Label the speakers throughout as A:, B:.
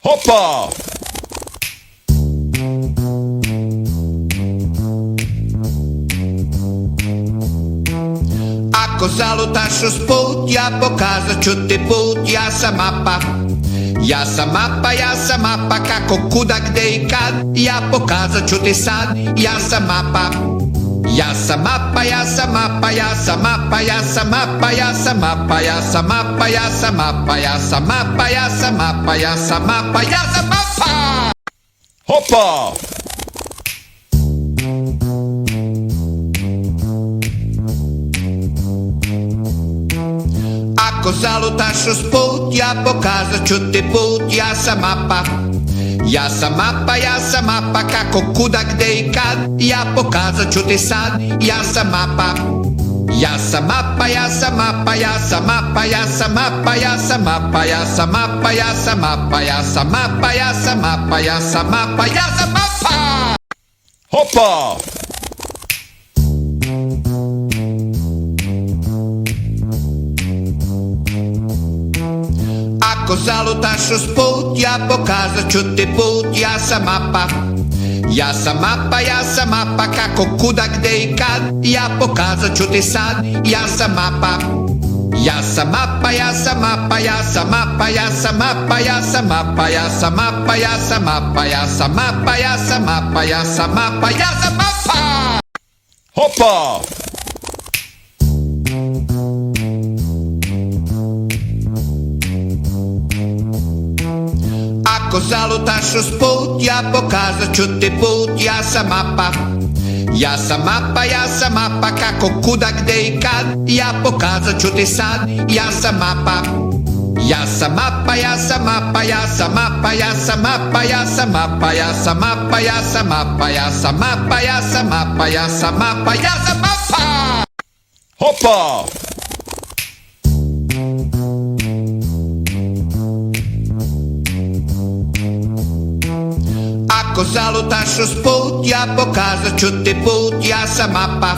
A: Hoppa! Ako zalutaš usput, ja pokazat ću ti put, ja sam mapa. Ja sam mapa, ja sam mapa, kako, kuda, gde i kad, ja pokazat ću ti sad, ja sam mapa. Ja sam mapa, ja sam mapa, ja sam mapa, ja sam mapa, ja sam mapa, ja sam mapa, ja sam mapa, ja sam mapa, ja sam mapa, ja sam mapa, ja sam mapa! Hoppa! Ako zalutaš usput, ja pokazat ću ti put, ja sam mapa. Ja sam mapa, ja sam mapa, kako, kuda, gde i kad, ja pokazat ću ti sad, ja sam mapa. Ja sam mapa, ja sam mapa, ja sam mapa, ja sam mapa, ja sam mapa, ja sam mapa, ja sam mapa, ja sam mapa, ja sam mapa, ja sam mapa, ja sam mapa! Hoppa! Ako zalutaš usput, ja pokazat ću ti put, ja sam mapa. Ja sam mapa, ja sam mapa, kako, kuda, gde i kad, ja pokazat ću ti sad, ja sam mapa. Ja sam mapa, ja sam mapa, ja sam mapa, ja sam mapa, ja sam mapa, ja sam mapa, ja sam mapa, ja sam mapa, ja sam mapa, ja sam mapa, ja sam mapa! Hoppa! Ako zalutaš usput, ja pokazat ću ti put, ja sam mapa. Ja sam mapa, ja sam mapa, kako, kuda, gde i kad, ja pokazat ću ti sad, ja sam mapa. Ja sam mapa, ja sam mapa, ja sam mapa, ja sam mapa, ja sam mapa, ja sam mapa, ja sam mapa, ja sam mapa, ja sam mapa, ja sam mapa, ja sam mapa! Hoppa! Ako zalutaš usput, ja pokazat ću ti put, ja sam mapa.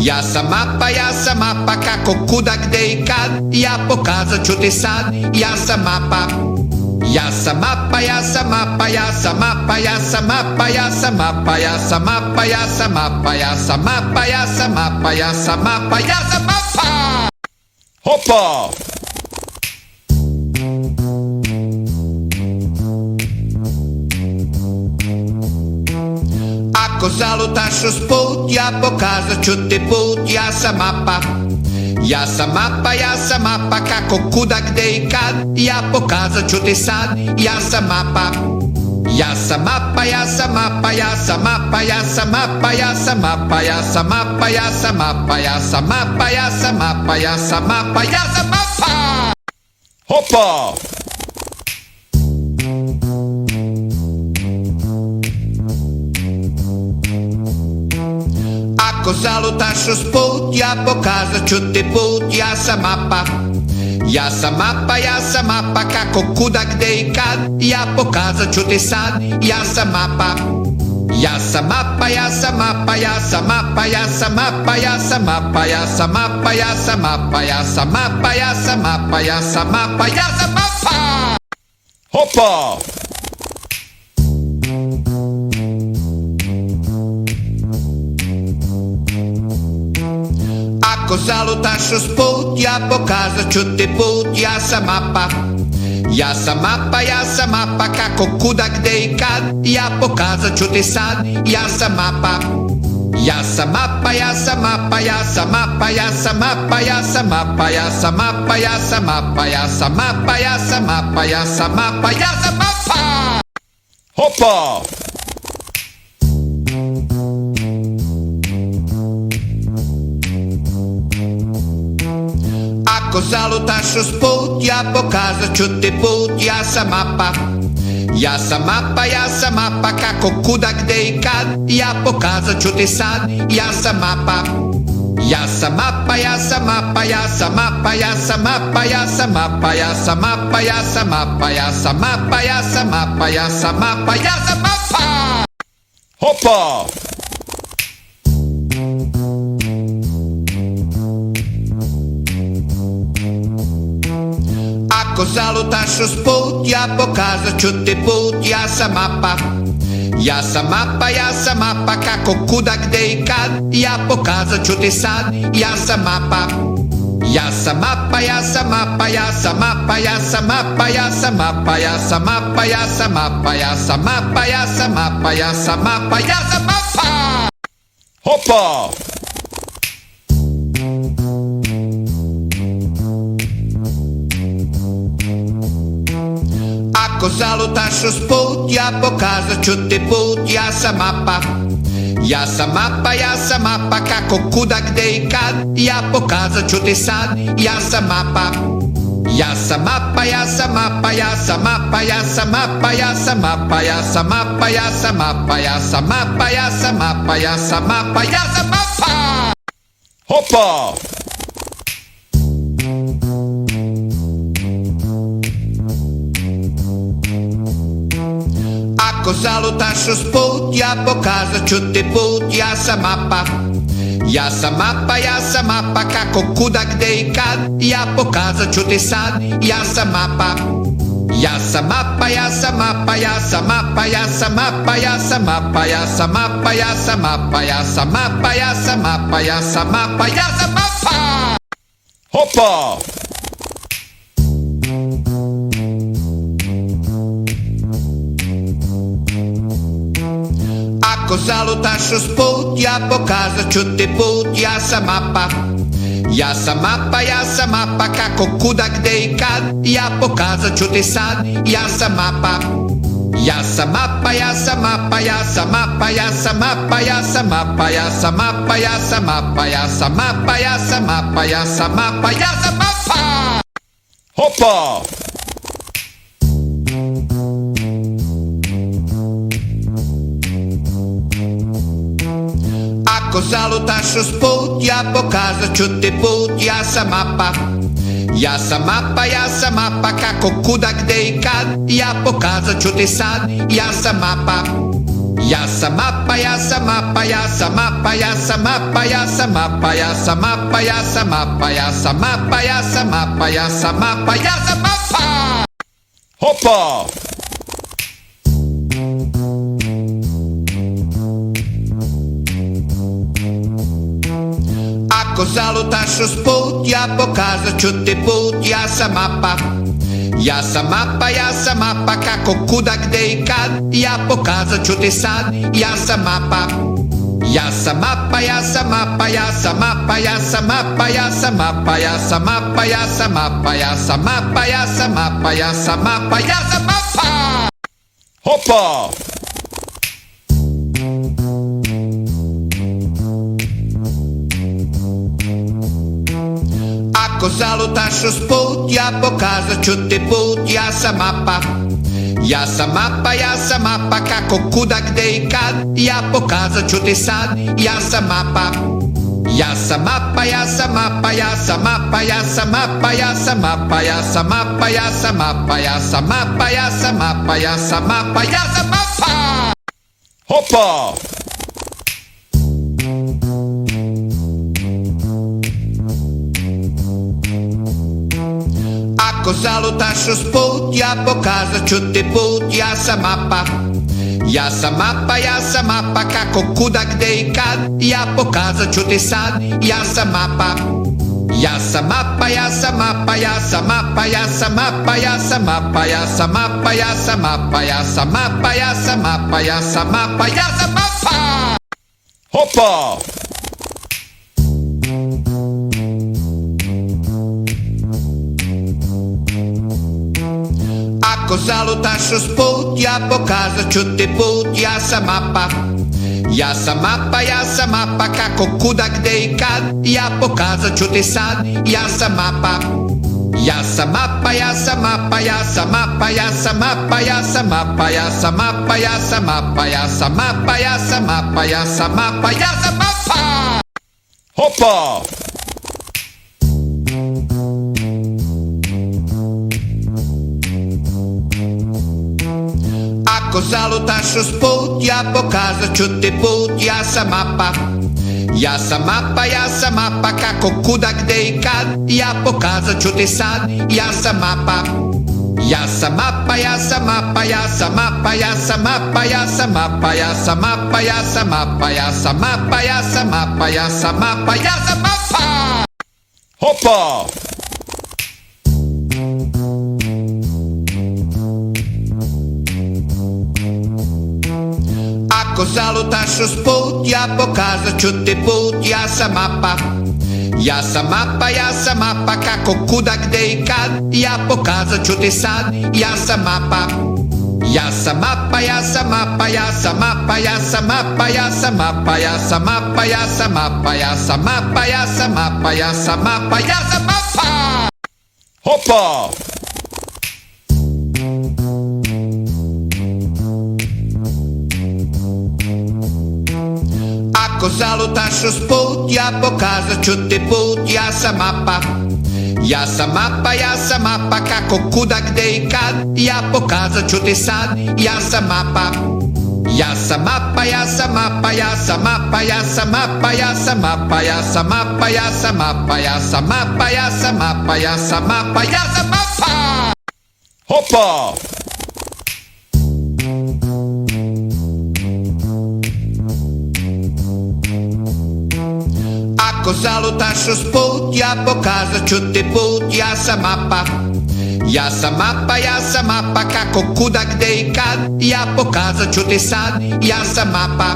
A: Ja sam mapa, ja sam mapa, kako, kuda, gde i kad, ja pokazat ću ti sad, ja sam mapa. Ja sam mapa, ja sam mapa, ja sam mapa, ja sam mapa, ja sam mapa, ja sam mapa, ja sam mapa, ja sam mapa, ja sam mapa, ja sam mapa, ja sam mapa! Hoppa! Ako zalutaš usput, ja pokazat ću ti put, ja sam mapa. Ja sam mapa, ja sam mapa, kako, kuda, gde i kad, ja pokazat ću ti sad, ja sam mapa. Ja sam mapa, ja sam mapa, ja sam mapa, ja sam mapa, ja sam mapa, ja sam mapa, ja sam mapa, ja sam mapa, ja sam mapa, ja sam mapa, ja sam mapa! Hoppa! Ako zalutaš usput, ja pokazat ću ti put, ja sam mapa. Ja sam mapa, ja sam mapa, kako, kuda, gde i kad, ja pokazat ću ti sad, ja sam mapa. Ja sam mapa, ja sam mapa, ja sam mapa, ja sam mapa, ja sam mapa, ja sam mapa, ja sam mapa, ja sam mapa, ja sam mapa, ja sam mapa, ja sam mapa! Hoppa! Ako zalutaš usput, ja pokazat ću ti put, ja sam mapa. Ja sam mapa, ja sam mapa, kako, kuda, gde i kad, ja pokazat ću ti sad, ja sam mapa. Ja sam mapa, ja sam mapa, ja sam mapa, ja sam mapa, ja sam mapa, ja sam mapa, ja sam mapa, ja sam mapa, ja sam mapa, ja sam mapa, ja sam mapa! Hoppa! Ako zalutaš usput, ja pokazat ću ti put, ja sam mapa. Ja sam mapa, ja sam mapa, kako, kuda, gde i kad, ja pokazat ću ti sad, ja sam mapa. Ja sam mapa, ja sam mapa, ja sam mapa, ja sam mapa, ja sam mapa, ja sam mapa, ja sam mapa, ja sam mapa, ja sam mapa, ja sam mapa, ja sam mapa! Hoppa! Ako zalutaš usput, ja pokazat ću ti put, ja sam mapa. Ja sam mapa, ja sam mapa, kako, kuda, gde i kad, ja pokazat ću ti sad, ja sam mapa. Ja sam mapa, ja sam mapa, ja sam mapa, ja sam mapa, ja sam mapa, ja sam mapa, ja sam mapa, ja sam mapa, ja sam mapa, ja sam mapa, ja sam mapa.
B: Hopa!
A: Ako zalutaš usput, ja pokazat ću ti put, ja sam mapa. Ja sam mapa, ja sam mapa, kako, kuda, gde i kad, ja pokazat ću ti sad, ja sam mapa. Ja sam mapa, ja sam mapa, ja sam mapa, ja sam mapa, ja sam mapa, ja sam mapa, ja sam mapa, ja sam mapa, ja sam mapa, ja sam mapa, ja sam mapa.
B: Hopa!
A: Ako zalutaš usput, ja pokazat ću ti put, ja sam mapa. Ja sam mapa, ja sam mapa, kako, kuda, gde i kad, ja pokazat ću ti sad, ja sam mapa. Ja sam mapa, ja sam mapa, ja sam mapa, ja sam mapa, ja sam mapa, ja sam mapa, ja sam mapa, ja sam mapa, ja sam mapa, ja sam mapa, ja sam mapa.
B: Hopa!
A: Ako zalutaš usput, ja pokazat ću ti put, ja sam mapa. Ja sam mapa, ja sam mapa, kako, kuda, gde i kad, ja pokazat ću ti sad, ja sam mapa. Ja sam mapa, ja sam mapa, ja sam mapa, ja sam mapa, ja sam mapa, ja sam mapa, ja sam mapa, ja sam mapa, ja sam mapa, ja sam mapa, ja sam mapa.
B: Hopa!
A: Ako zalutaš usput, ja pokazat ću ti put, ja sam mapa. Ja sam mapa, ja sam mapa, kako, kuda, gde i kad, ja pokazat ću ti sad, ja sam mapa. Ja sam mapa, ja sam mapa, ja sam mapa, ja sam mapa, ja sam mapa, ja sam mapa, ja sam mapa, ja sam mapa, ja sam mapa, ja sam mapa, ja sam mapa.
B: Hopa!
A: Ako zalutaš usput, ja pokazat ću ti put, ja sam mapa. Ja sam mapa, ja sam mapa, kako, kuda, gde i kad, ja pokazat ću ti sad, ja sam mapa. Ja sam mapa, ja sam mapa, ja sam mapa, ja sam mapa, ja sam mapa, ja sam mapa, ja sam mapa, ja sam mapa, ja sam mapa, ja sam mapa, ja sam mapa.
B: Hopa!
A: Ako zalutaš usput, ja pokazat ću ti put, ja sam mapa. Ja sam mapa, ja sam mapa, kako, kuda, gde i kad, ja pokazat ću ti sad, ja sam mapa. Ja sam mapa, ja sam mapa, ja sam mapa, ja sam mapa, ja sam mapa, ja sam mapa, ja sam mapa, ja sam mapa, ja sam mapa, ja sam mapa, ja sam mapa.
B: Hopa!
A: Ako zalutaš usput, ja pokazat ću ti put, ja sam mapa. Ja sam mapa, ja sam mapa, kako, kuda, gde i kad, ja pokazat ću ti sad, ja sam mapa. Ja sam mapa, ja sam mapa, ja sam mapa, ja sam mapa, ja sam mapa, ja sam mapa, ja sam mapa, ja sam mapa, ja sam mapa, ja sam mapa, ja sam mapa.
B: Hopa!
A: Ako zalutaš usput, ja pokazat ću ti put, ja sam mapa. Ja sam mapa, ja sam mapa, kako, kuda, gde i kad, ja pokazat ću ti sad, ja sam mapa. Ja sam mapa, ja sam mapa, ja sam mapa, ja sam mapa, ja sam mapa, ja sam mapa, ja sam mapa, ja sam mapa, ja sam mapa, ja sam mapa, ja sam mapa.
B: Hopa!
A: Ako zalutaš usput, ja pokazat ću ti put, ja sam mapa. Ja sam mapa, ja sam mapa, kako, kuda, gde i kad, ja pokazat ću ti sad, ja sam mapa. Ja sam mapa, ja sam mapa, ja sam mapa, ja sam mapa, ja sam mapa, ja sam mapa, ja sam mapa, ja sam mapa, ja sam mapa, ja sam mapa, ja sam mapa.
B: Hoppa!
A: Ako zalutaš usput, ja pokazat ću ti put, ja sam mapa. Ja sam mapa, ja sam mapa, kako, kuda, gde i kad, ja pokazat ću ti sad, ja sam mapa. Ja sam mapa, ja sam mapa, ja sam mapa, ja sam mapa, ja sam mapa, ja sam mapa, ja sam mapa, ja sam mapa, ja sam mapa, ja sam mapa, ja sam mapa.
B: Hoppa!
A: Ako zalutaš usput, ja pokazat ću ti put, ja sam mapa. Ja sam mapa, ja sam mapa, kako, kuda, gde i kad, ja pokazat ću ti sad, ja sam mapa. Ja sam mapa, ja sam mapa, ja sam mapa, ja sam mapa, ja sam mapa, ja sam mapa, ja sam mapa, ja sam mapa, ja sam mapa, ja sam mapa, ja sam mapa.
B: Hoppa!
A: Ako zalutaš usput, ja pokazat ću ti put, ja sam mapa. Ja sam mapa, ja sam mapa, kako, kuda, gde i kad, ja pokazat ću ti sad, ja sam mapa.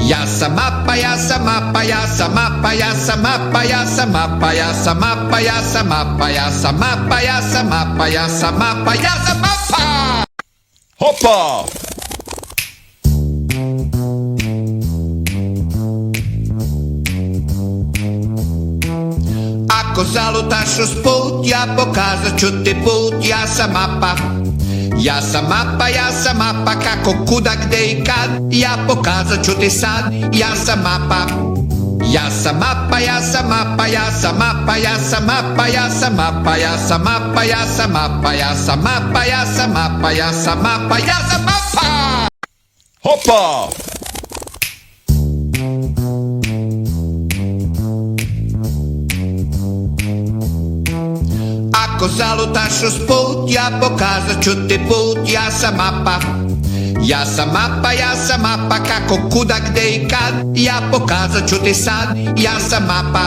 A: Ja sam mapa, ja sam mapa, ja sam mapa, ja sam mapa, ja sam mapa, ja sam mapa, ja sam mapa, ja sam mapa, ja sam mapa, ja sam mapa, ja sam mapa.
B: Hoppa!
A: Ako zalutaš usput, ja pokazat ću ti put, ja sam mapa. Ja sam mapa, ja sam mapa, kako, kuda, gde i kad, ja pokazat ću ti sad, ja sam mapa. Ja sam mapa, ja sam mapa, ja sam mapa, ja sam mapa, ja sam mapa, ja sam mapa, ja sam mapa, ja sam mapa, ja sam mapa, ja sam mapa, ja sam mapa.
B: Hoppa!
A: Ako zalutaš usput, ja pokazat ću ti put, ja sam mapa. Ja sam mapa, ja sam mapa, kako, kuda, gde i kad, ja pokazat ću ti sad, ja sam mapa.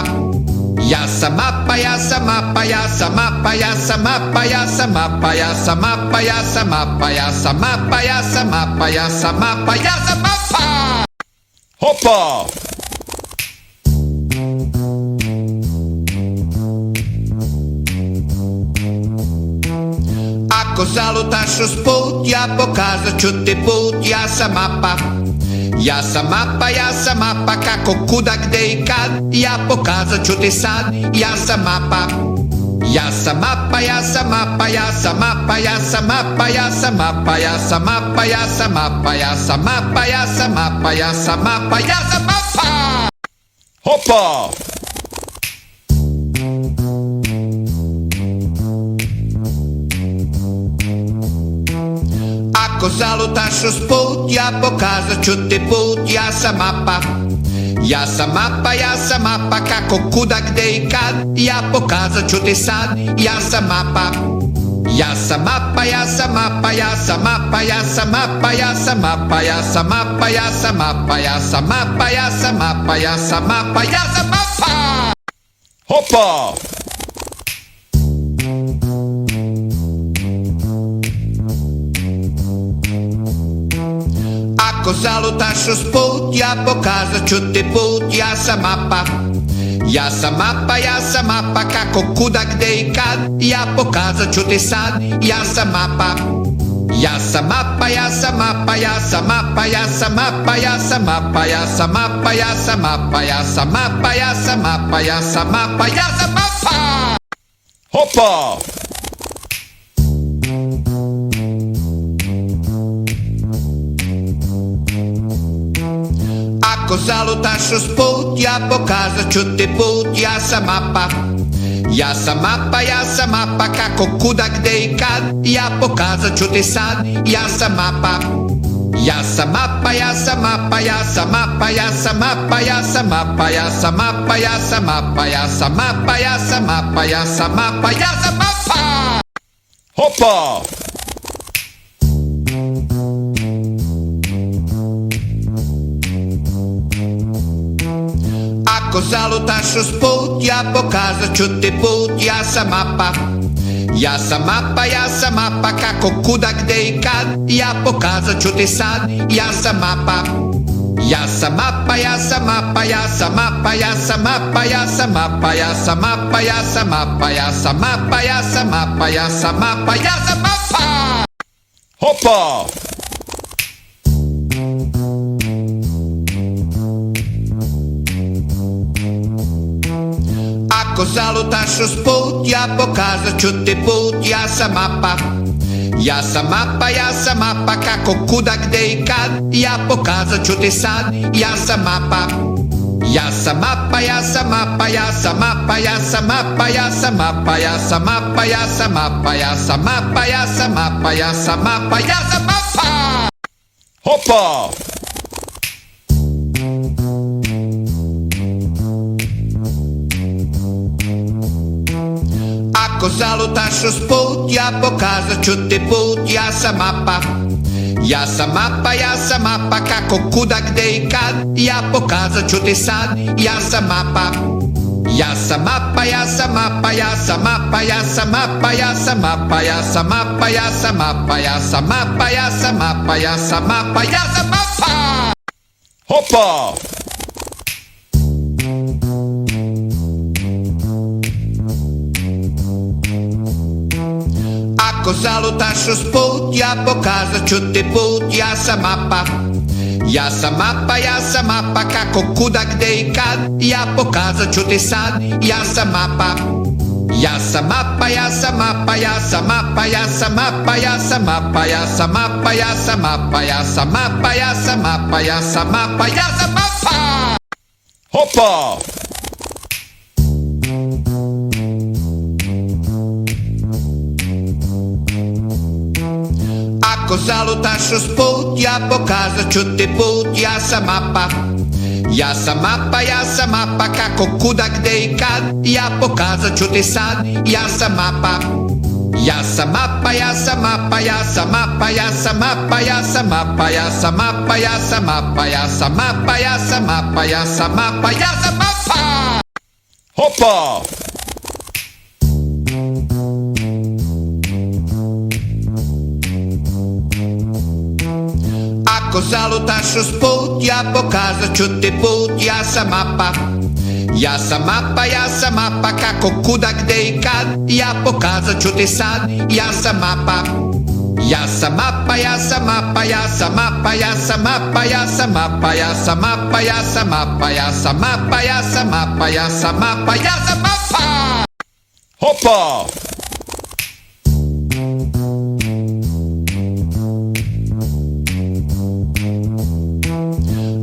A: Ja sam mapa, ja sam mapa, ja sam mapa, ja sam mapa, ja sam mapa, ja sam mapa, ja sam mapa, ja sam mapa, ja sam mapa, ja sam mapa, ja sam mapa.
B: Hoppa!
A: Ako zalutaš usput, ja pokazat ću ti put, ja sam mapa. Ja sam mapa, ja sam mapa, kako, kuda, gde i kad, ja pokazat ću ti sad, ja sam mapa. Ja sam mapa, ja sam mapa, ja sam mapa, ja sam mapa, ja sam mapa, ja sam mapa, ja sam mapa, ja sam mapa, ja sam mapa, ja sam mapa, ja sam mapa.
B: Hoppa!
A: Ako zalutaš usput, ja pokazat ću ti put, ja sam mapa. Ja sam mapa, ja sam mapa, kako, kuda, gde i kad, ja pokazat ću ti sad, ja sam mapa. Ja sam mapa, ja sam mapa, ja sam mapa, ja sam mapa, ja sam mapa, ja sam mapa, ja sam mapa, ja sam mapa, ja sam mapa, ja sam mapa, ja sam mapa.
B: Hoppa!
A: Ako zalutaš usput, ja pokazat ću ti put, ja sam mapa. Ja sam mapa, ja sam mapa, kako, kuda, gde i kad, ja pokazat ću ti sad, ja sam mapa. Ja sam mapa, ja sam mapa, ja sam mapa, ja sam mapa, ja sam mapa, ja sam mapa, ja sam mapa, ja sam mapa, ja sam mapa, ja sam mapa, ja sam mapa.
B: Hoppa!
A: Ako zalutaš usput, ja pokazat ću ti put, ja sam mapa. Ja sam mapa, ja sam mapa, kako, kuda, gde i kad, ja pokazat ću ti sad, ja sam mapa. Ja sam mapa, ja sam mapa, ja sam mapa, ja sam mapa, ja sam mapa, ja sam mapa, ja sam mapa, ja sam mapa, ja sam mapa, ja sam mapa, ja sam mapa.
B: Hoppa!
A: Ako zalutaš usput, ja pokazat ću ti put, ja sam mapa. Ja sam mapa, ja sam mapa, kako, kuda, gde i kad, ja pokazat ću ti sad, ja sam mapa. Ja sam mapa, ja sam mapa, ja sam mapa, ja sam mapa, ja sam mapa, ja sam mapa, ja sam mapa, ja sam mapa, ja sam mapa, ja sam mapa, ja sam mapa.
B: Hoppa!
A: Ako zalutaš usput, ja pokazat ću ti put, ja sam mapa. Ja sam mapa, ja sam mapa, kako, kuda, gde i kad, ja pokazat ću ti sad, ja sam mapa. Ja sam mapa, ja sam mapa, ja sam mapa, ja sam mapa, ja sam mapa, ja sam mapa, ja sam mapa, ja sam mapa, ja sam mapa, ja sam mapa, ja sam mapa.
B: Hoppa!
A: Ako zalutaš usput, ja pokazat ću ti put, ja sam mapa. Ja sam mapa, ja sam mapa, kako, kuda, gde i kad, ja pokazat ću ti sad, ja sam mapa. Ja sam mapa, ja sam mapa, ja sam mapa, ja sam mapa, ja sam mapa, ja sam mapa, ja sam mapa, ja sam mapa, ja sam mapa, ja sam mapa, ja sam mapa.
B: Hoppa!
A: Ako zalutaš usput, ja pokazat ću ti put, ja sam mapa. Ja sam mapa, ja sam mapa, kako, kuda, gde i kad, ja pokazat ću ti sad, ja sam mapa. Ja sam mapa, ja sam mapa, ja sam mapa, ja sam mapa, ja sam mapa, ja sam mapa, ja sam mapa, ja sam mapa, ja sam mapa, ja sam mapa, ja sam mapa.
B: Hoppa!
A: Ako zalutaš usput, ja pokazat ću ti put, ja sam mapa. Ja sam mapa, ja sam mapa, kako, kuda, gde i kad, ja pokazat ću ti sad, ja sam mapa. Ja sam mapa, ja sam mapa, ja sam mapa, ja sam mapa, ja sam mapa, ja sam mapa, ja sam mapa, ja sam mapa, ja sam mapa, ja sam mapa, ja sam mapa.
B: Hoppa!
A: Ako zalutaš usput, ja pokazat ću ti put, ja sam mapa. Ja sam mapa, ja sam mapa, kako, kuda, gde i kad, ja pokazat ću ti sad, ja sam mapa. Ja sam mapa, ja sam mapa, ja sam mapa, ja sam mapa, ja sam mapa, ja sam mapa, ja sam mapa, ja sam mapa, ja sam mapa, ja sam mapa, ja sam mapa.
B: Hoppa!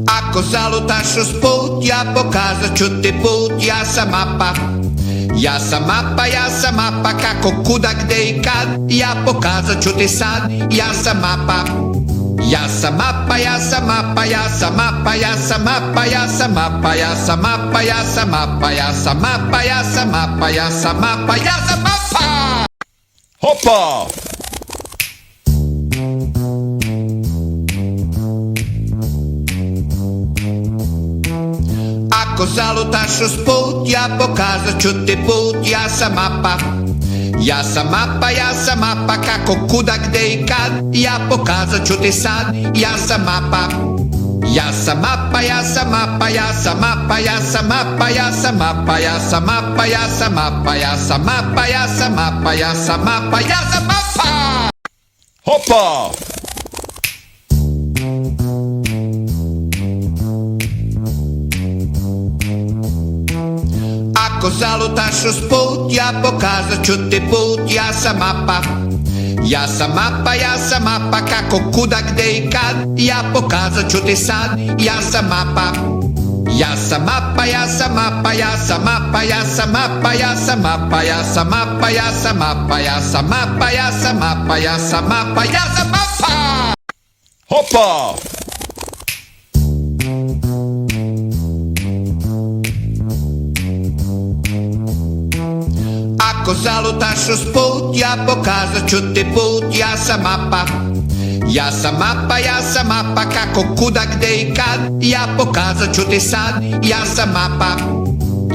A: Ako zalutaš usput, ja pokazat ću ti put, ja sam mapa. Ja sam mapa, ja sam mapa, kako, kuda, gde i kad, ja pokazat ću ti sad, ja sam mapa. Ja sam mapa, ja sam mapa, ja sam mapa, ja sam mapa, ja sam mapa, ja sam mapa, ja sam mapa, ja sam mapa, ja sam mapa, ja sam mapa, ja sam mapa.
B: Hoppa!
A: Ako zalutaš usput, ja pokazat ću ti put, ja sam mapa. Ja sam mapa, ja sam mapa, kako, kuda, gde i kad, ja pokazat ću ti sad, ja sam mapa. Ja sam mapa, ja sam mapa, ja sam mapa, ja sam mapa, ja sam mapa, ja sam mapa, ja sam mapa, ja sam mapa, ja sam mapa, ja sam mapa, ja sam mapa.
B: Hoppa!
A: Ako zalutaš usput, ja pokazat ću ti put, ja sam mapa. Ja sam mapa, ja sam mapa, kako, kuda, gde i kad, ja pokazat ću ti sad, ja sam mapa. Ja sam mapa, ja sam mapa, ja sam mapa, ja sam mapa, ja sam mapa, ja sam mapa, ja sam mapa, ja sam mapa, ja sam mapa, ja sam mapa, ja sam mapa.
B: Hoppa!
A: Ako zalutaš usput, ja pokazat ću ti put, ja sam mapa. Ja sam mapa, ja sam mapa, kako, kuda, gde i kad, ja pokazat ću ti sad, ja sam mapa.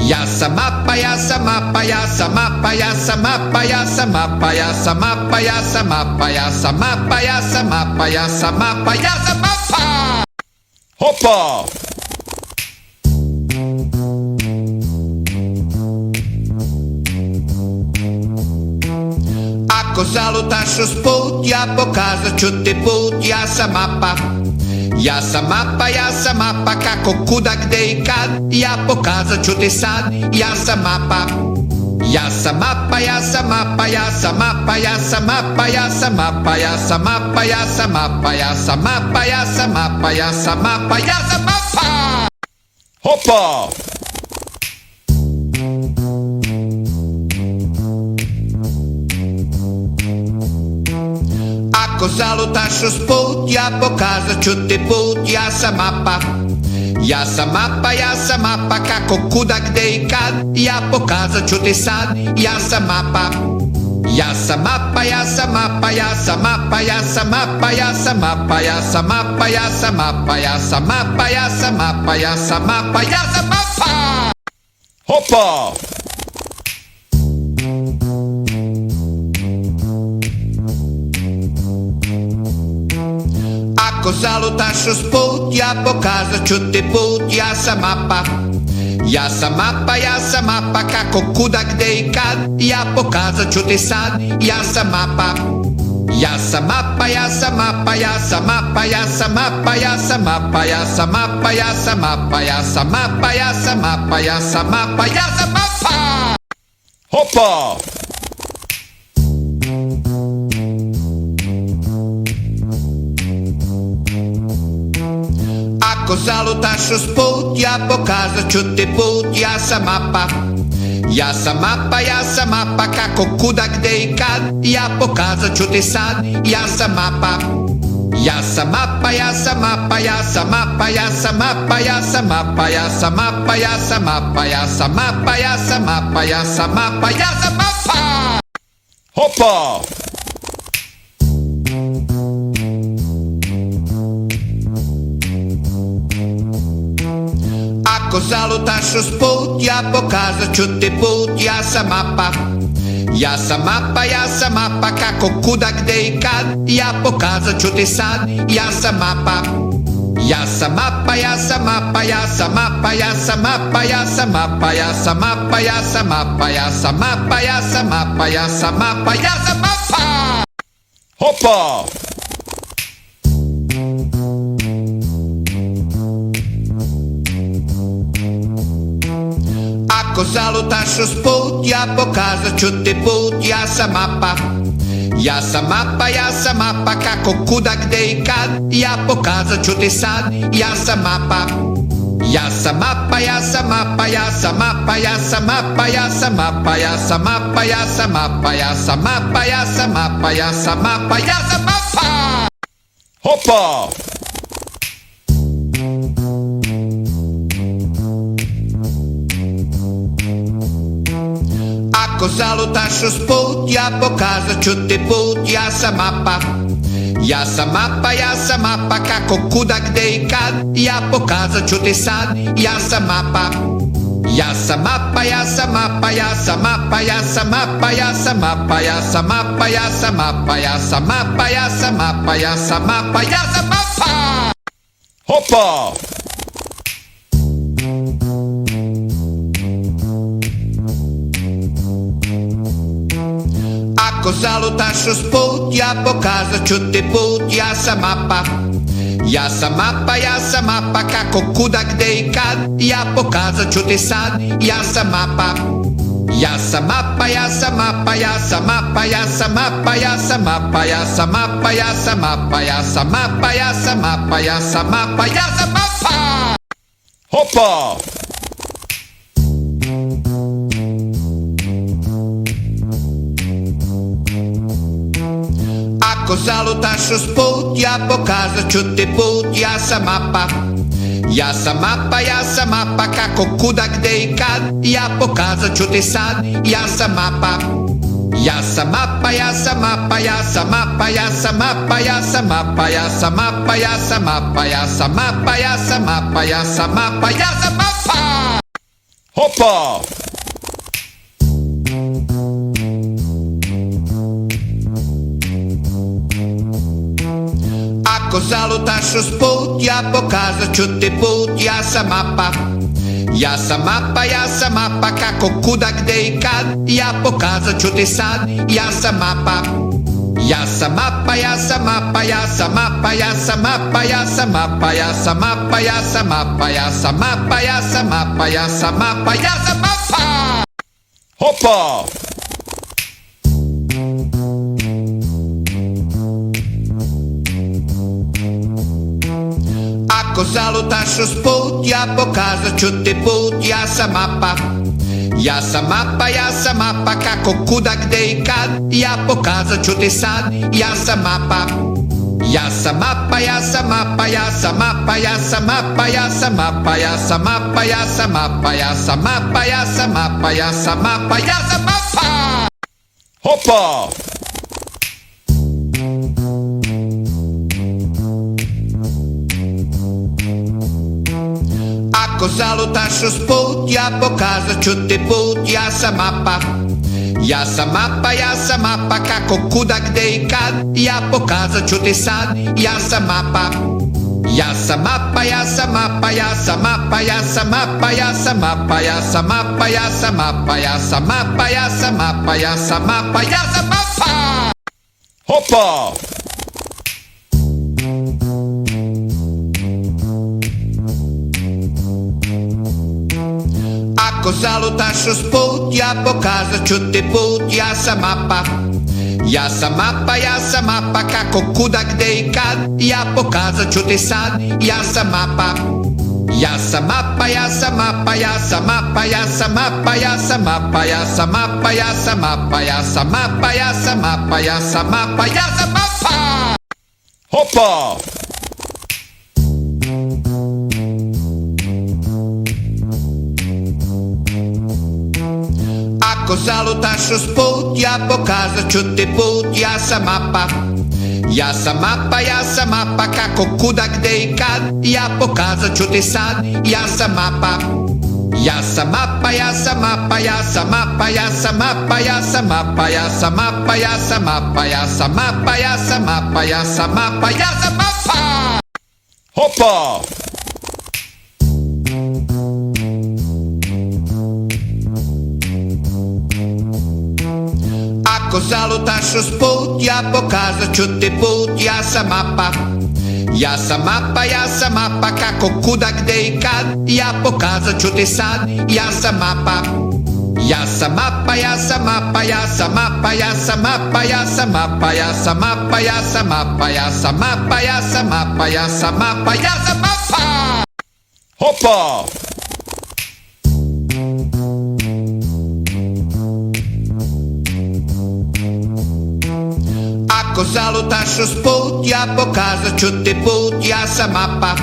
A: Ja sam mapa, ja sam mapa, ja sam mapa, ja sam mapa, ja sam mapa, ja sam mapa, ja sam mapa, ja sam mapa, ja sam mapa, ja sam mapa, ja sam mapa.
B: Hopa!
A: Ako zalutaš usput, ja pokazat ću ti put, ja sam mapa. Ja sam mapa, ja sam mapa, kako, kuda, gde i kad, ja pokazat ću ti sad, ja sam mapa. Ja sam mapa, ja sam mapa, ja sam mapa, ja sam mapa, ja sam mapa, ja sam mapa, ja sam mapa, ja sam mapa, ja sam mapa, ja sam mapa, ja sam mapa.
B: Hopa!
A: Ako zalutaš usput, ja pokazat ću ti put, ja sam mapa. Ja sam mapa, ja sam mapa, kako, kuda, gde i kad, ja pokazat ću ti sad, ja sam mapa. Ja sam mapa, ja sam mapa, ja sam mapa, ja sam mapa, ja sam mapa, ja sam mapa, ja sam mapa, ja sam mapa, ja sam mapa, ja sam mapa, ja sam mapa.
B: Hopa!
A: Ako zalutaš usput, ja pokazat ću ti put, ja sam mapa. Ja sam mapa, ja sam mapa, kako, kuda, gde i kad, ja pokazat ću ti sad, ja sam mapa. Ja sam mapa, ja sam mapa, ja sam mapa, ja sam mapa, ja sam mapa, ja sam mapa, ja sam mapa, ja sam mapa, ja sam mapa, ja sam mapa, ja sam mapa.
B: Hopa!
A: Ako zalutaš usput, ja pokazat ću ti put, ja sam mapa. Ja sam mapa, ja sam mapa, kako, kuda, gde i kad, ja pokazat ću ti sad, ja sam mapa. Ja sam mapa, ja sam mapa, ja sam mapa, ja sam mapa, ja sam mapa, ja sam mapa, ja sam mapa, ja sam mapa, ja sam mapa, ja sam mapa, ja sam mapa.
B: Hopa!
A: Ako zalutaš usput, ja pokazat ću ti put, ja sam mapa. Ja sam mapa, ja sam mapa, kako, kuda, gde i kad, ja pokazat ću ti sad, ja sam mapa. Ja sam mapa, ja sam mapa, ja sam mapa, ja sam mapa, ja sam mapa, ja sam mapa, ja sam mapa, ja sam mapa, ja sam mapa, ja sam mapa, ja sam mapa.
B: Hopa!
A: Ako zalutaš usput, ja pokazat ću ti put, ja sam mapa. Ja sam mapa, ja sam mapa, kako, kuda, gde i kad, ja pokazat ću ti sad, ja sam mapa. Ja sam mapa, ja sam mapa, ja sam mapa, ja sam mapa, ja sam mapa, ja sam mapa, ja sam mapa, ja sam mapa, ja sam mapa, ja sam mapa, ja sam mapa.
B: Hopa!
A: Ako zalutaš usput, ja pokazat ću ti put, ja sam mapa. Ja sam mapa, ja sam mapa, kako, kuda, gde i kad, ja pokazat ću ti sad, ja sam mapa. Ja sam mapa, ja sam mapa, ja sam mapa, ja sam mapa, ja sam mapa, ja sam mapa, ja sam mapa, ja sam mapa, ja sam mapa, ja sam mapa, ja sam mapa.
B: Hopa!
A: Ako zalutaš usput, ja pokazat ću ti put, ja sam mapa. Ja sam mapa, ja sam mapa, kako, kuda, gde i kad, ja pokazat ću ti sad, ja sam mapa. Ja sam mapa, ja sam mapa, ja sam mapa, ja sam mapa, ja sam mapa, ja sam mapa, ja sam mapa, ja sam mapa, ja sam mapa, ja sam mapa, ja sam mapa.
B: Hopa!
A: Ako zalutaš usput, ja pokazat ću ti put, ja sam mapa. Ja sam mapa, ja sam mapa, kako, kuda, gde i kad, ja pokazat ću ti sad, ja sam mapa. Ja sam mapa, ja sam mapa, ja sam mapa, ja sam mapa, ja sam mapa, ja sam mapa, ja sam mapa, ja sam mapa, ja sam mapa, ja sam mapa, ja sam mapa.
B: Hoppa!
A: Ako zalutaš usput, ja pokazat ću ti put, ja sam mapa. Ja sam mapa, ja sam mapa, kako, kuda, gde i kad, ja pokazat ću ti sad, ja sam mapa. Ja sam mapa, ja sam mapa, ja sam mapa, ja sam mapa, ja sam mapa, ja sam mapa, ja sam mapa, ja sam mapa, ja sam mapa, ja sam mapa, ja sam mapa.
B: Hoppa!
A: Ako zalutaš usput, ja pokazat ću ti put, ja sam mapa. Ja sam mapa, ja sam mapa, kako, kuda, gde i kad, ja pokazat ću ti sad, ja sam mapa. Ja sam mapa, ja sam mapa, ja sam mapa, ja sam mapa, ja sam mapa, ja sam mapa, ja sam mapa, ja sam mapa, ja sam mapa, ja sam mapa, ja sam mapa.
B: Hoppa!
A: Ako zalutaš usput, ja pokazat ću ti put, ja sam mapa. Ja sam mapa, ja sam mapa, kako, kuda, gde i kad, ja pokazat ću ti sad, ja sam mapa. Ja sam mapa, ja sam mapa, ja sam mapa, ja sam mapa, ja sam mapa, ja sam mapa, ja sam mapa, ja sam mapa, ja sam mapa, ja sam mapa, ja sam mapa.
B: Hoppa!
A: Ako zalutaš usput, ja pokazat ću ti put, ja sam mapa. Ja sam mapa, ja sam mapa, kako, kuda, gde i kad, ja pokazat ću ti sad, ja sam mapa. Ja sam mapa, ja sam mapa, ja sam mapa, ja sam mapa, ja sam mapa, ja sam mapa, ja sam mapa, ja sam mapa, ja sam mapa, ja sam mapa, ja sam mapa.
B: Hoppa!
A: Ako zalutaš usput, ja pokazat ću ti put, ja sam mapa. Ja sam mapa, ja sam mapa, kako, kuda, gde i kad, ja pokazat ću ti sad, ja sam mapa. Ja sam mapa, ja sam mapa, ja sam mapa, ja sam mapa, ja sam mapa, ja sam mapa, ja sam mapa, ja sam mapa, ja sam mapa, ja sam mapa, ja sam mapa.
B: Hoppa!
A: Ako zalutaš usput, ja pokazat ću ti put, ja sam mapa. Ja sam mapa, ja sam mapa, kako, kuda, gde i kad, ja pokazat ću ti sad, ja sam mapa. Ja sam mapa, ja sam mapa, ja sam mapa, ja sam mapa, ja sam mapa, ja sam mapa, ja sam mapa, ja sam mapa, ja sam mapa, ja sam mapa, ja sam mapa.
B: Hoppa!
A: Ako zalutaš usput, ja pokazat ću ti put, ja sam mapa.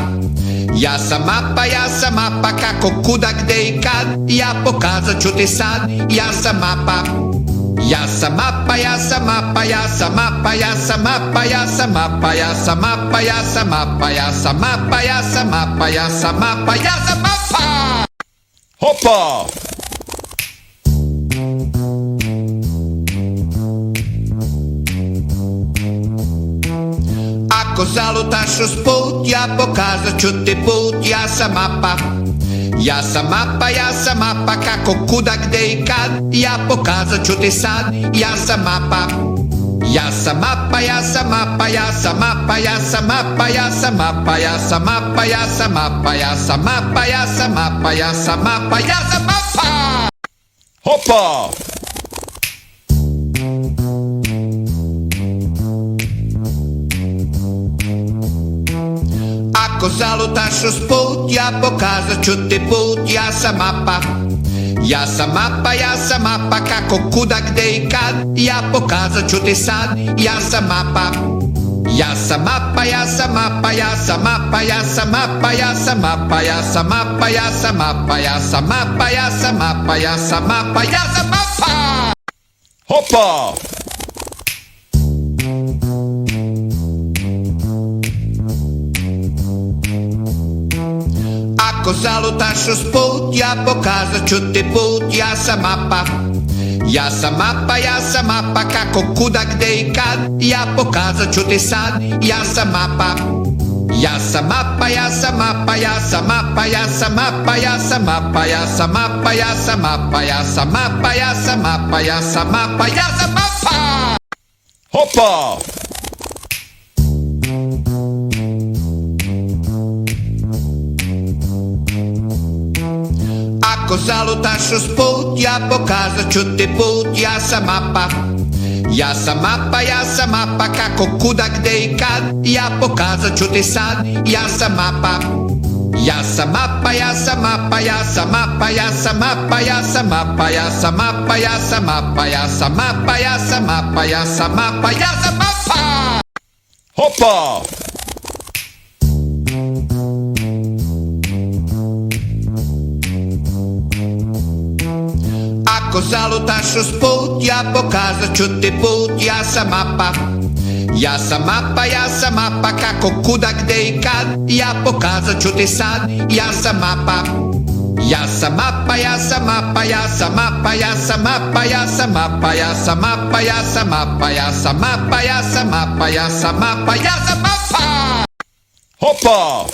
A: Ja sam mapa, ja sam mapa, kako, kuda, gde i kad, ja pokazat ću ti sad, ja sam mapa. Ja sam mapa, ja sam mapa, ja sam mapa, ja sam mapa, ja sam mapa, ja sam mapa, ja sam mapa, ja sam mapa, ja sam mapa, ja sam mapa, ja sam mapa.
B: Hoppa!
A: Ako zalutaš usput, ja pokazat ću ti put, ja sam mapa. Ja sam mapa, ja sam mapa, kako, kuda, gde i kad, ja pokazat ću ti sad, ja sam mapa. Ja sam mapa, ja sam mapa, ja sam mapa, ja sam mapa, ja sam mapa, ja sam mapa, ja sam mapa, ja sam mapa, ja sam mapa, ja sam mapa, ja sam mapa.
B: Hoppa!
A: Ako zalutaš usput, ja pokazat ću ti put, ja sam mapa. Ja sam mapa, ja sam mapa, kako, kuda, gde i kad, ja pokazat ću ti sad, ja sam mapa. Ja sam mapa, ja sam mapa, ja sam mapa, ja sam mapa, ja sam mapa, ja sam mapa, ja sam mapa, ja sam mapa, ja sam mapa, ja sam mapa, ja sam mapa.
B: Hoppa!
A: Ako zalutaš usput, ja pokazat ću ti put, ja sam mapa. Ja sam mapa, ja sam mapa, kako, kuda, gde i kad, ja pokazat ću ti sad, ja sam mapa. Ja sam mapa, ja sam mapa, ja sam mapa, ja sam mapa, ja sam mapa, ja sam mapa, ja sam mapa, ja sam mapa, ja sam mapa, ja sam mapa, ja sam mapa.
B: Hoppa!
A: Ako zalutaš usput, ja pokazat ću ti put, ja sam mapa. Ja sam mapa, ja sam mapa, kako, kuda, gde i kad, ja pokazat ću ti sad, ja sam mapa. Ja sam mapa, ja sam mapa, ja sam mapa, ja sam mapa, ja sam mapa, ja sam mapa, ja sam mapa, ja sam mapa, ja sam mapa, ja sam mapa, ja sam mapa.
B: Hoppa!
A: Ako zalutaš usput, ja pokazat ću ti put, ja sam mapa. Ja sam mapa, ja sam mapa, kako, kuda, gde i kad, ja pokazat ću ti sad, ja sam mapa. Ja sam mapa, ja sam mapa, ja sam mapa, ja sam mapa, ja sam mapa, ja sam mapa, ja sam mapa, ja sam mapa, ja sam mapa, ja sam mapa, ja sam mapa.
B: Hoppa!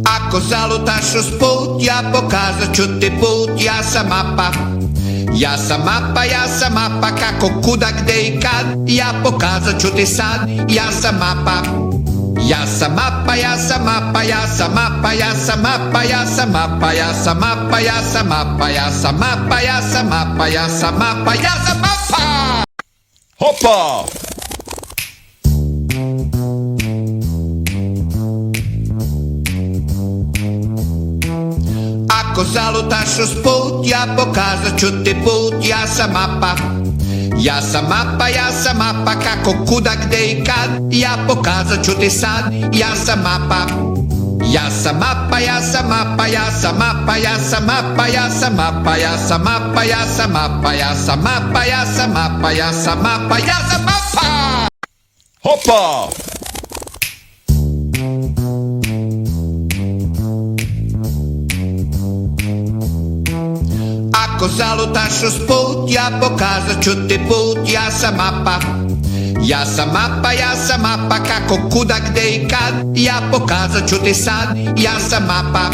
A: Ako zalutaš usput, ja pokazat ću ti put, ja sam mapa. Ja sam mapa, ja sam mapa, kako, kuda, gde i kad, ja pokazat ću ti sad, ja sam mapa. Ja sam mapa, ja sam mapa, ja sam mapa, ja sam mapa, ja sam mapa, ja sam mapa, ja sam mapa, ja sam mapa, ja sam mapa, ja sam mapa, ja sam mapa.
B: Hoppa!
A: Ako zalutaš usput, ja pokazat ću ti put, ja sam mapa. Ja sam mapa, ja sam mapa, kako, kuda, gde i kad, ja pokazat ću ti sad, ja sam mapa. Ja sam mapa, ja sam mapa, ja sam mapa, ja sam mapa, ja sam mapa, ja sam mapa, ja sam mapa, ja sam mapa, ja sam mapa, ja sam mapa, ja sam mapa.
B: Hoppa!
A: Ako zalutaš usput, ja pokazat ću ti put, ja sam mapa. Ja sam mapa, ja sam mapa, kako, kuda, gde i kad, ja pokazat ću ti sad, ja sam mapa.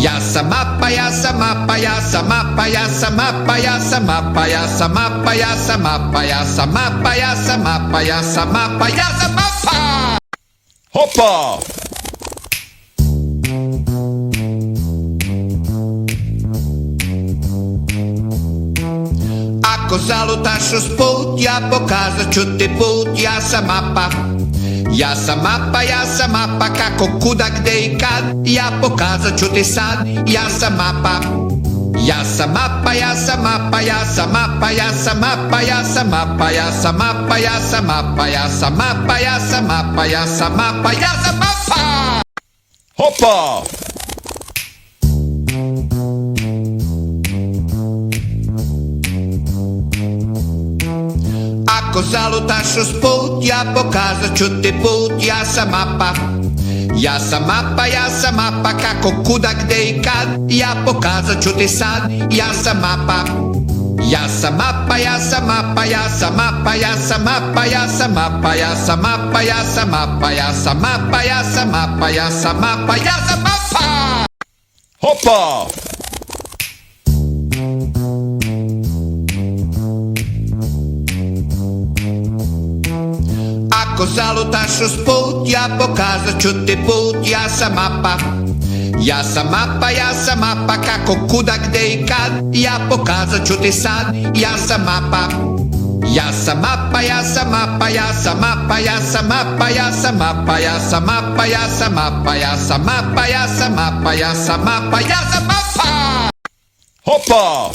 A: Ja sam mapa, ja sam mapa, ja sam mapa, ja sam mapa, ja sam mapa, ja sam mapa, ja sam mapa, ja sam mapa, ja sam mapa, ja sam mapa, ja sam mapa.
B: Hoppa!
A: Ako zalutaš usput, ja pokazat ću ti put, ja sam mapa. Ja sam mapa, ja sam mapa, kako, kuda, gde i kad, ja pokazat ću ti sad, ja sam mapa. Ja sam mapa, ja sam mapa, ja sam mapa, ja sam mapa, ja sam mapa, ja sam mapa, ja sam mapa, ja sam mapa, ja sam mapa, ja sam mapa, ja sam mapa.
B: Hoppa!
A: Ako zalutaš usput, ja pokazat ću ti put, ja sam mapa. Ja sam mapa, ja sam mapa, kako, kuda, gde i kad, ja pokazat ću ti sad, ja sam mapa. Ja sam mapa, ja sam mapa, ja sam mapa, ja sam mapa, ja sam mapa, ja sam mapa, ja sam mapa, ja sam mapa, ja sam mapa, ja sam mapa, ja sam mapa.
B: Hoppa!
A: Ako zalutaš usput, ja pokazat ću ti put, ja sam mapa. Ja sam mapa, ja sam mapa, kako, kuda, gde i kad, ja pokazat ću ti sad, ja sam mapa. Ja sam mapa, ja sam mapa, ja sam mapa, ja sam mapa, ja sam mapa, ja sam mapa, ja sam mapa, ja sam mapa, ja sam mapa, ja sam mapa, ja sam mapa.
B: Hoppa!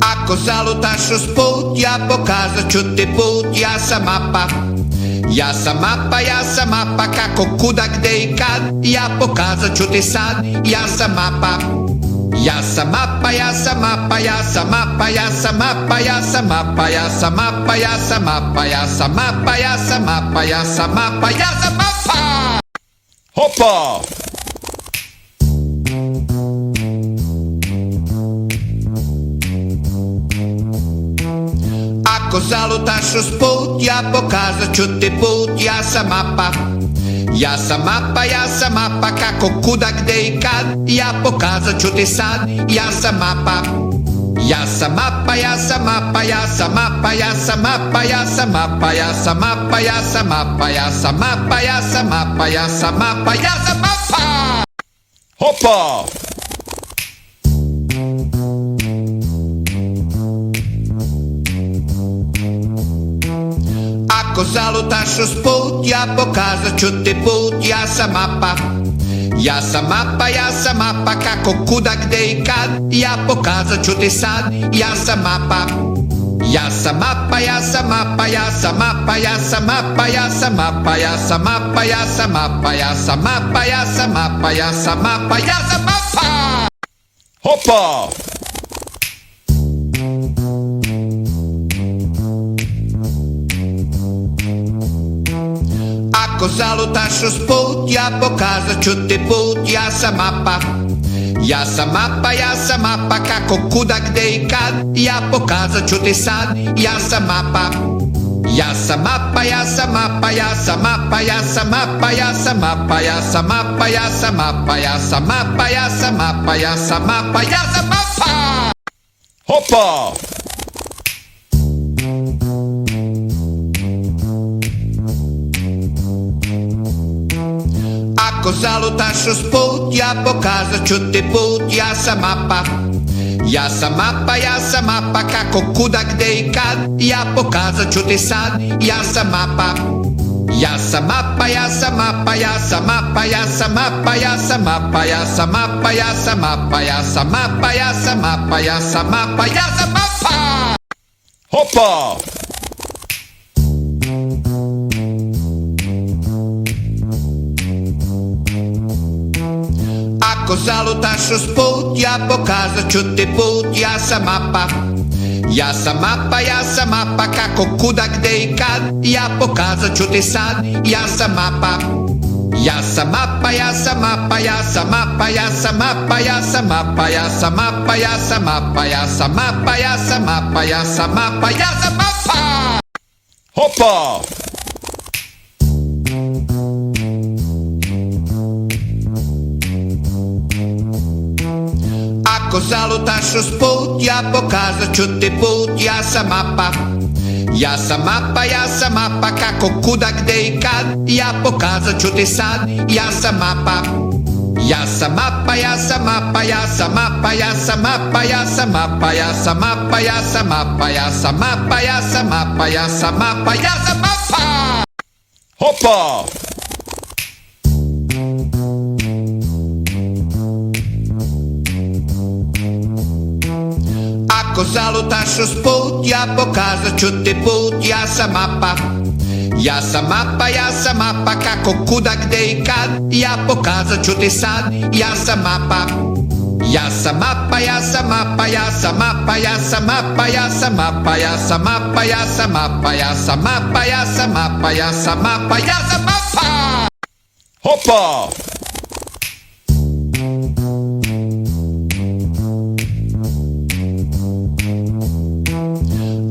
A: Ako zalutaš usput, ja pokazat ću ti put, ja sam mapa. Ja sam mapa, kako, kuda, gde i kad, ja pokazat ću ti sad, ja sam mapa. Ja sam mapa, ja sam mapa, ja sam mapa, ja sam mapa, ja sam mapa, ja sam mapa, ja sam mapa, ja sam mapa, ja sam mapa, ja sam mapa, ja sam mapa.
B: Hoppa!
A: Ako zalutaš usput, ja pokazat ću ti put, ja sam mapa. Ja sam mapa, kako, kuda, gde i kad, ja pokazat ću ti sad, ja sam mapa. Ja sam mapa, ja sam mapa, ja sam mapa, ja sam mapa, ja sam mapa, ja sam mapa, ja sam mapa, ja sam mapa, ja sam mapa, ja sam mapa, ja sam mapa.
B: Hoppa!
A: Ako zalutaš usput, ja pokazat ću ti put, ja sam mapa. Ja sam mapa, kako, kuda, gde i kad, ja pokazat ću ti sad, ja sam mapa. Ja sam mapa, ja sam mapa, ja sam mapa, ja sam mapa, ja sam mapa, ja sam mapa, ja sam mapa, ja sam mapa, ja sam mapa, ja sam mapa, ja sam mapa.
B: Hoppa!
A: Ako zalutaš usput, ja pokazat ću ti put, ja sam mapa. Ja sam mapa, kako, kuda, gde i kad, ja pokazat ću ti sad, ja sam mapa. Ja sam mapa, ja sam mapa, ja sam mapa, ja sam mapa, ja sam mapa, ja sam mapa, ja sam mapa, ja sam mapa, ja sam mapa, ja sam mapa, ja sam mapa.
B: Hoppa!
A: Ako zalutaš usput, ja pokazat ću ti put, ja sam mapa. Ja sam mapa, kako, kuda, gde i kad, ja pokazat ću ti sad, ja sam mapa. Ja sam mapa, ja sam mapa, ja sam mapa, ja sam mapa, ja sam mapa, ja sam mapa, ja sam mapa, ja sam mapa, ja sam mapa, ja sam mapa, ja sam mapa.
B: Hoppa!
A: Ako zalutaš usput, ja pokazat ću ti put, ja sam mapa. Ja sam mapa, kako, kuda, gde i kad, ja pokazat ću ti sad, ja sam mapa. Ja sam mapa, ja sam mapa, ja sam mapa, ja sam mapa, ja sam mapa, ja sam mapa, ja sam mapa, ja sam mapa, ja sam mapa, ja sam mapa, ja sam mapa.
B: Hoppa!
A: Ako zalutaš usput, ja pokazat ću ti put, ja sam mapa. Ja sam mapa, kako, kuda, gde i kad, ja pokazat ću ti sad, ja sam mapa. Ja sam mapa, ja sam mapa, ja sam mapa, ja sam mapa, ja sam mapa, ja sam mapa, ja sam mapa, ja sam mapa, ja sam mapa, ja sam mapa, ja sam mapa.
B: Hoppa!
A: Ako zalutaš usput, ja pokazat ću ti put, ja sam mapa. Ja sam mapa, kako, kuda, gde i kad, ja pokazat ću ti sad, ja sam mapa. Ja sam mapa, ja sam mapa, ja sam mapa, ja sam mapa, ja sam mapa, ja sam mapa, ja sam mapa, ja sam mapa, ja sam mapa, ja sam mapa, ja sam mapa.
B: Hoppa!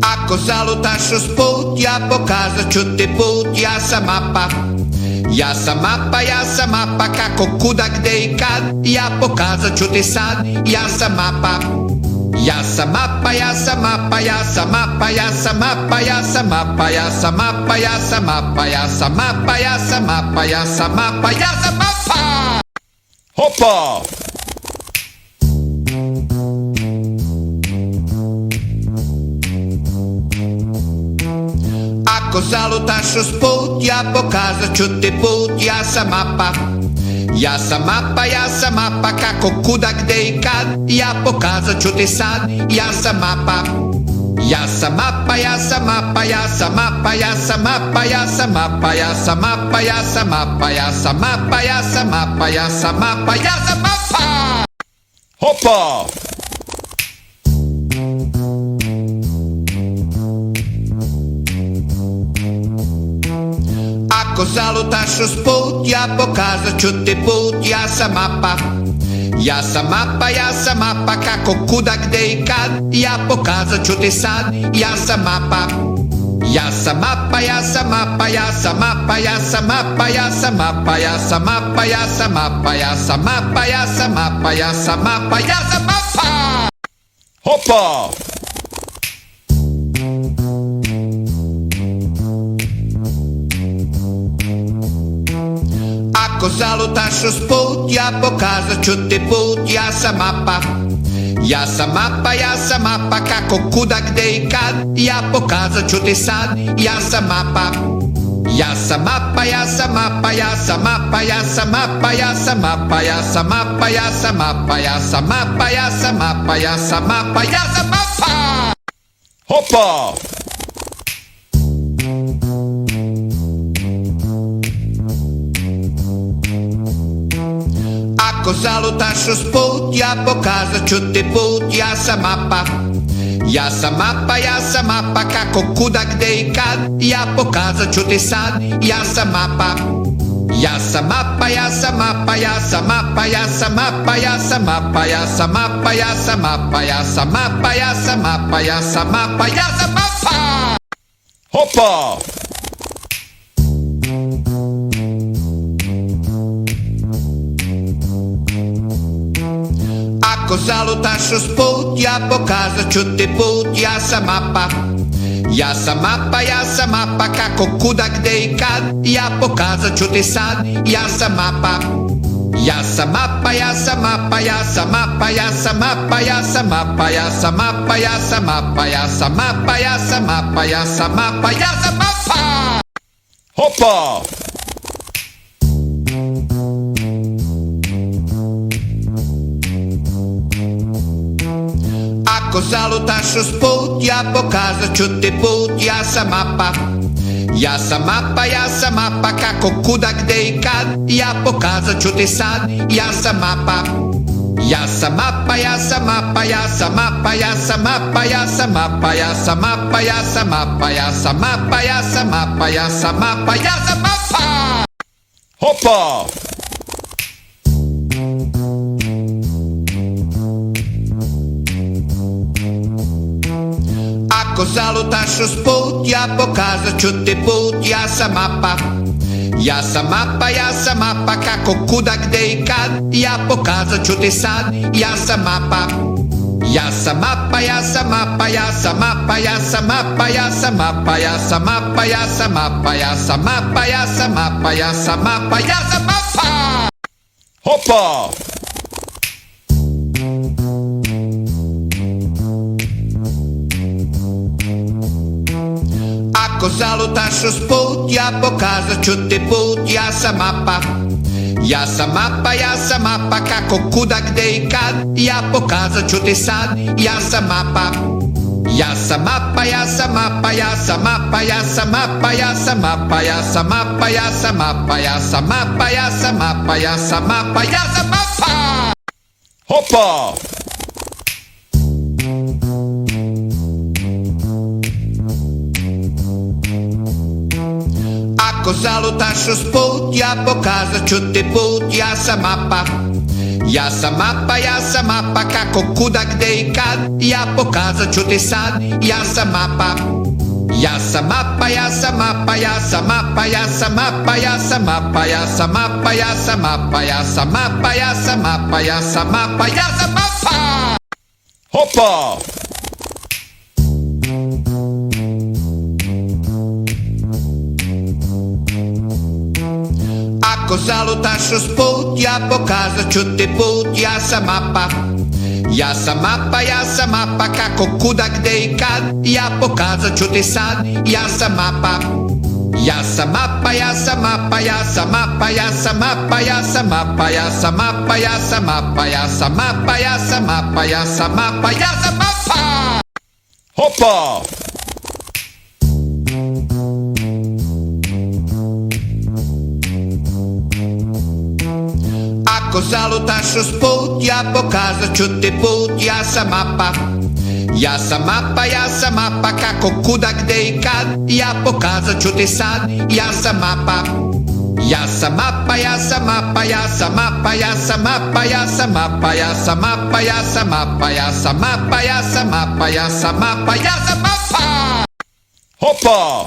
A: Ako zalutaš usput, ja pokazat ću ti put, ja sam mapa. Ja sam mapa, kako, kuda, gde i kad, ja pokazat ću ti sad, ja sam mapa. Ja sam mapa, ja sam mapa, ja sam mapa, ja sam mapa, ja sam mapa, ja sam mapa, ja sam mapa, ja sam mapa, ja sam mapa, ja sam mapa, ja sam mapa.
B: Hoppa!
A: Ako zalutaš usput, ja pokazat ću ti put, ja sam mapa. Ja sam mapa, kako, kuda, gde i kad, ja pokazat ću ti sad, ja sam mapa. Ja sam mapa, ja sam mapa, ja sam mapa, ja sam mapa, ja sam mapa, ja sam mapa, ja sam mapa, ja sam mapa, ja sam mapa, ja sam mapa, ja sam mapa.
B: Hoppa!
A: Ako zalutaš usput, ja pokazat ću ti put, ja sam mapa. Ja sam mapa, ja sam mapa, kako, kuda, gde i kad, ja pokazat ću ti sad, ja sam mapa. Ja sam mapa, ja sam mapa, ja sam mapa, ja sam mapa, ja sam mapa, ja sam mapa, ja sam mapa, ja sam mapa, ja sam mapa, ja sam mapa, ja sam mapa.
B: Hoppa!
A: Ako zalutaš usput, ja pokazat ću ti put, ja sam mapa. Ja sam mapa, ja sam mapa, kako, kuda, gde i kad, ja pokazat ću ti sad, ja sam mapa. Ja sam mapa, ja sam mapa, ja sam mapa, ja sam mapa, ja sam mapa, ja sam mapa, ja sam mapa, ja sam mapa, ja sam mapa, ja sam mapa, ja sam mapa.
B: Hoppa!
A: Ako zalutaš usput, ja pokazat ću ti put, ja sam mapa. Ja sam mapa, ja sam mapa, kako, kuda, gde i kad, ja pokazat ću ti sad, ja sam mapa. Ja sam mapa, ja sam mapa, ja sam mapa, ja sam mapa, ja sam mapa, ja sam mapa, ja sam mapa, ja sam mapa, ja sam mapa, ja sam mapa, ja sam mapa.
B: Hoppa!
A: Ako zalutaš usput, ja pokazat ću ti put, ja sam mapa. Ja sam mapa, ja sam mapa, kako, kuda, gde i kad, ja pokazat ću ti sad, ja sam mapa. Ja sam mapa, ja sam mapa, ja sam mapa, ja sam mapa, ja sam mapa, ja sam mapa, ja sam mapa, ja sam mapa, ja sam mapa, ja sam mapa, ja sam mapa.
B: Hoppa!
A: Ako zalutaš usput, ja pokazat ću ti put, ja sam mapa. Ja sam mapa, ja sam mapa, kako, kuda, gde i kad, ja pokazat ću ti sad, ja sam mapa. Ja sam mapa, ja sam mapa, ja sam mapa, ja sam mapa, ja sam mapa, ja sam mapa, ja sam mapa, ja sam mapa, ja sam mapa, ja sam mapa, ja sam mapa.
B: Hoppa!
A: Ako zalutaš usput, ja pokazat ću ti put, ja sam mapa. Ja sam mapa, ja sam mapa, kako, kuda, gde i kad, ja pokazat ću ti sad, ja sam mapa. Ja sam mapa, ja sam mapa, ja sam mapa, ja sam mapa, ja sam mapa, ja sam mapa, ja sam mapa, ja sam mapa, ja sam mapa, ja sam mapa, ja sam mapa.
B: Hoppa!
A: Ako zalutaš usput, ja pokazat ću ti put, ja sam mapa. Ja sam mapa, ja sam mapa, kako, kuda, gde i kad, ja pokazat ću ti sad, ja sam mapa. Ja sam mapa, ja sam mapa, ja sam mapa, ja sam mapa, ja sam mapa, ja sam mapa, ja sam mapa, ja sam mapa, ja sam mapa, ja sam mapa, ja sam mapa.
B: Hoppa!
A: Ako zalutaš usput, ja pokazat ću ti put, ja sam mapa. Ja sam mapa, ja sam mapa, kako, kuda, gde i kad, ja pokazat ću ti sad, ja sam mapa. Ja sam mapa, ja sam mapa, ja sam mapa, ja sam mapa, ja sam mapa, ja sam mapa, ja sam mapa, ja sam mapa, ja sam mapa, ja sam mapa, ja sam mapa.
B: Hoppa!
A: Ako zalutaš usput, ja pokazat ću ti put, ja sam mapa. Ja sam mapa, ja sam mapa, kako, kuda, gde i kad, ja pokazat ću ti sad, ja sam mapa. Ja sam mapa, ja sam mapa, ja sam mapa, ja sam mapa, ja sam mapa, ja sam mapa, ja sam mapa, ja sam mapa, ja sam mapa, ja sam mapa, ja sam mapa.
B: Hoppa!
A: Ako zalutaš usput, ja pokazat ću ti put, ja sam mapa. Ja sam mapa, ja sam mapa, kako, kuda, gde i kad, ja pokazat ću ti sad, ja sam mapa. Ja sam mapa, ja sam mapa, ja sam mapa, ja sam mapa, ja sam mapa, ja sam mapa, ja sam mapa, ja sam mapa, ja sam mapa, ja sam mapa, ja sam mapa!
B: Hoppa!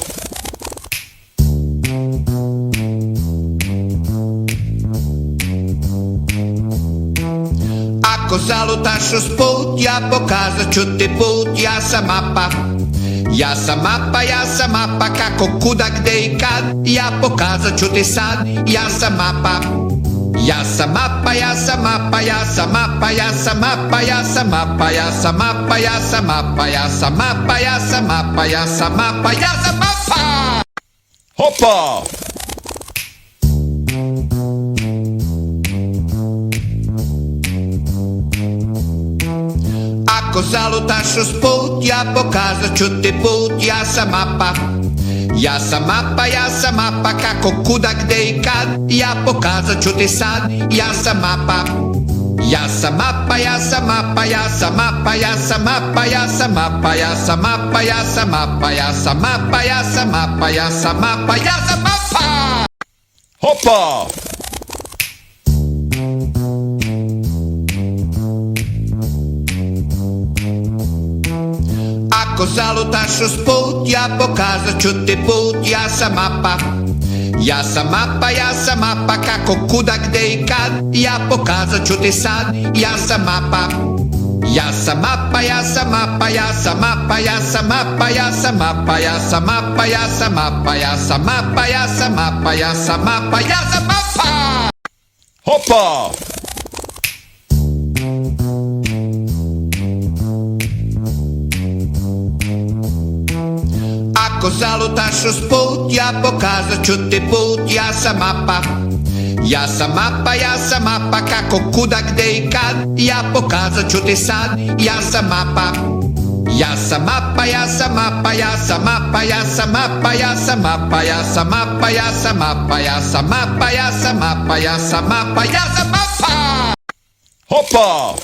A: Ako zalutaš usput, ja pokazat ću ti put, ja sam mapa. Ja sam mapa, ja sam mapa, kako, kuda, gde i kad, ja pokazat ću ti sad, ja sam mapa. Ja sam mapa, ja sam mapa, ja sam mapa, ja sam mapa, ja sam mapa, ja sam mapa, ja sam mapa, ja sam mapa, ja sam mapa, ja sam mapa, ja sam mapa!
B: Hoppa!
A: Ako zalutaš usput, ja pokazat ću ti put, ja sam mapa. Ja sam mapa, ja sam mapa, kako, kuda, gde i kad, ja pokazat ću ti sad, ja sam mapa. Ja sam mapa, ja sam mapa, ja sam mapa, ja sam mapa, ja sam mapa, ja sam mapa, ja sam mapa, ja sam mapa, ja sam mapa, ja sam mapa, ja sam mapa!
B: Hoppa!
A: Ako zalutaš usput, ja pokazat ću ti put, ja sam mapa. Ja sam mapa, ja sam mapa, kako, kuda, gde i kad, ja pokazat ću ti sad, ja sam mapa. Ja sam mapa, ja sam mapa, ja sam mapa, ja sam mapa, ja sam mapa, ja sam mapa, ja sam mapa, ja sam mapa, ja sam mapa, ja sam mapa, ja sam mapa!
B: Hoppa!
A: Ako zalutaš usput, ja pokazat ću ti put, ja sam mapa. Ja sam mapa, ja sam mapa, kako, kuda, gde i kad, ja pokazat ću ti sad, ja sam mapa. Ja sam mapa, ja sam mapa, ja sam mapa, ja sam mapa, ja sam mapa, ja sam mapa, ja sam mapa, ja sam mapa, ja sam mapa, ja sam mapa, ja sam mapa!
B: Hoppa!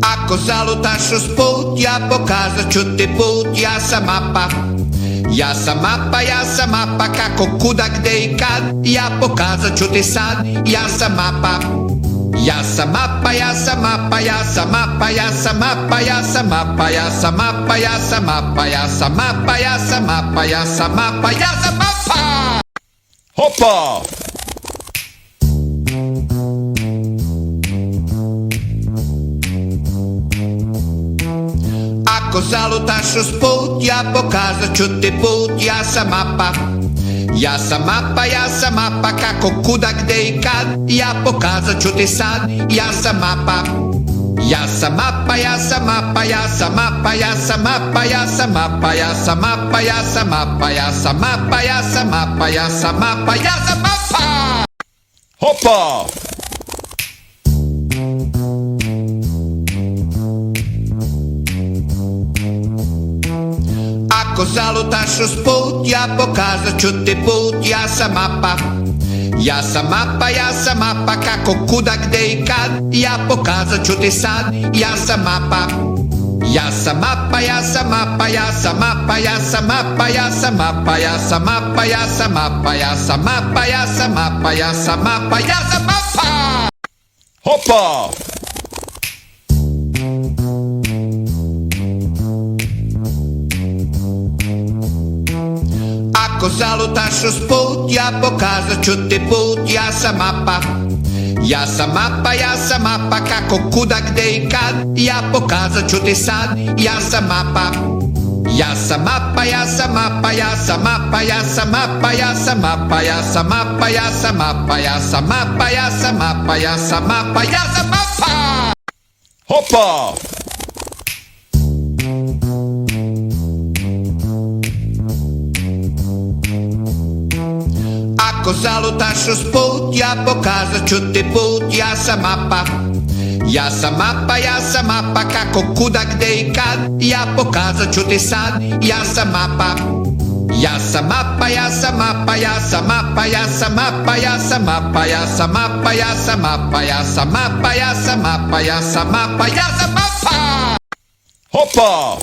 A: Ako zalutaš usput, ja pokazat ću ti put, ja sam mapa. Ja sam mapa, ja sam mapa, kako, kuda, gde i kad, ja pokazat ću ti sad, ja sam mapa. Ja sam mapa, ja sam mapa, ja sam mapa, ja sam mapa, ja sam mapa, ja sam mapa, ja sam mapa, ja sam mapa, ja sam mapa, ja sam mapa, ja sam mapa!
B: Hoppa!
A: Ako zalutaš usput, ja pokazat ću ti put, ja sam mapa. Ja sam mapa, ja sam mapa, kako, kuda, gde i kad, ja pokazat ću ti sad, ja sam mapa. Ja sam mapa, ja sam mapa, ja sam mapa, ja sam mapa, ja sam mapa, ja sam mapa, ja sam mapa, ja sam mapa, ja sam mapa, ja sam mapa, ja sam mapa!
B: Hoppa!
A: Ako zalutaš usput, ja pokazat ću ti put, ja sam mapa. Ja sam mapa, ja sam mapa, kako, kuda, gde i kad, ja pokazat ću ti sad, ja sam mapa. Ja sam mapa, ja sam mapa, ja sam mapa, ja sam mapa, ja sam mapa, ja sam mapa, ja sam mapa, ja sam mapa, ja sam mapa, ja sam mapa, ja sam mapa!
B: Hoppa!
A: Ako zalutaš usput, ja pokazat ću ti put, ja sam mapa. Ja sam mapa, ja sam mapa, kako, kuda, gde i kad, ja pokazat ću ti sad, ja sam mapa. Ja sam mapa, ja sam mapa, ja sam mapa, ja sam mapa, ja sam mapa, ja sam mapa, ja sam mapa, ja sam mapa, ja sam mapa, ja sam mapa, ja sam mapa!
B: Hoppa!
A: Ako Ako zalutaš usput, ja pokazat ću ti put, ja sam mapa. Ja sam mapa, kako, kuda, gde i kad, ja pokazat ću ti sad, ja sam mapa. Ja sam mapa, ja sam mapa, ja sam mapa, ja sam mapa, ja sam mapa, ja sam mapa, ja sam mapa, ja sam mapa, ja sam mapa, ja sam mapa, ja sam mapa.
B: Hoppa!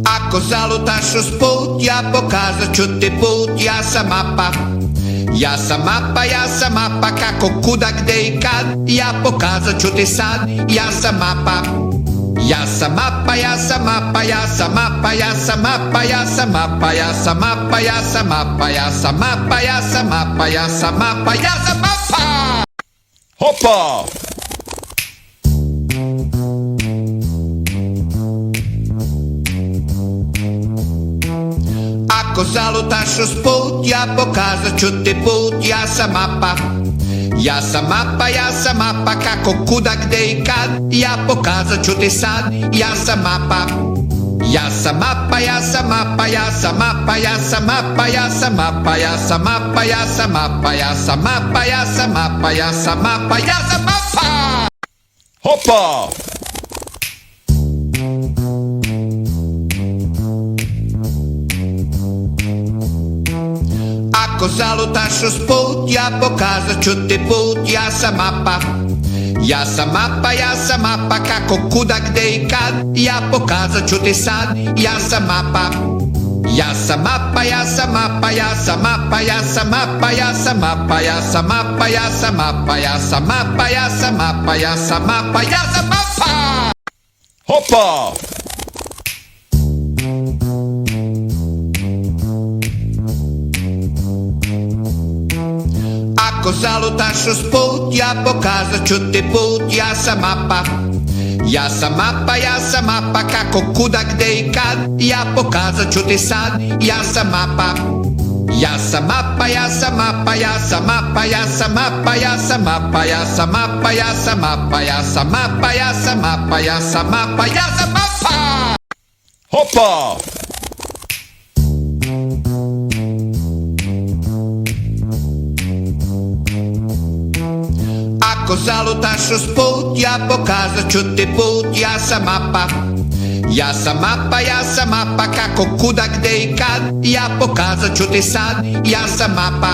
A: Ako zalutaš usput, ja pokazat ću ti put, ja sam mapa. Ja sam mapa, kako, kuda, gde i kad, ja pokazat ću ti sad, ja sam mapa. Ja sam mapa, ja sam mapa, ja sam mapa, ja sam mapa, ja sam mapa, ja sam mapa, ja sam mapa, ja sam mapa, ja sam mapa, ja sam mapa, ja sam mapa.
B: Hoppa!
A: Ako zalutaš usput, ja pokazat ću ti put, ja sam mapa. Ja sam mapa, kako, kuda, gde i kad, ja pokazat ću ti sad, ja sam mapa. Ja sam mapa, ja sam mapa, ja sam mapa, ja sam mapa, ja sam mapa, ja sam mapa, ja sam mapa, ja sam mapa, ja sam mapa, ja sam mapa, ja sam mapa.
B: Hoppa!
A: Ako zalutaš usput, ja pokazat ću ti put, ja sam mapa. Ja sam mapa, kako, kuda, gde i kad, ja pokazat ću ti sad, ja sam mapa. Ja sam mapa, ja sam mapa, ja sam mapa, ja sam mapa, ja sam mapa, ja sam mapa, ja sam mapa, ja sam mapa, ja sam mapa, ja sam mapa, ja sam mapa.
B: Hoppa!
A: Ako zalutaš usput, ja pokazat ću ti put, ja sam mapa. Ja sam mapa, kako, kuda, gde i kad, ja pokazat ću ti sad, ja sam mapa. Ja sam mapa, ja sam mapa, ja sam mapa, ja sam mapa, ja sam mapa, ja sam mapa, ja sam mapa, ja sam mapa, ja sam mapa, ja sam mapa, ja sam mapa.
B: Hoppa!
A: Ako zalutaš usput, ja pokazat ću ti put, ja sam mapa. Ja sam mapa, kako, kuda, gde i kad, ja pokazat ću ti sad, ja sam mapa.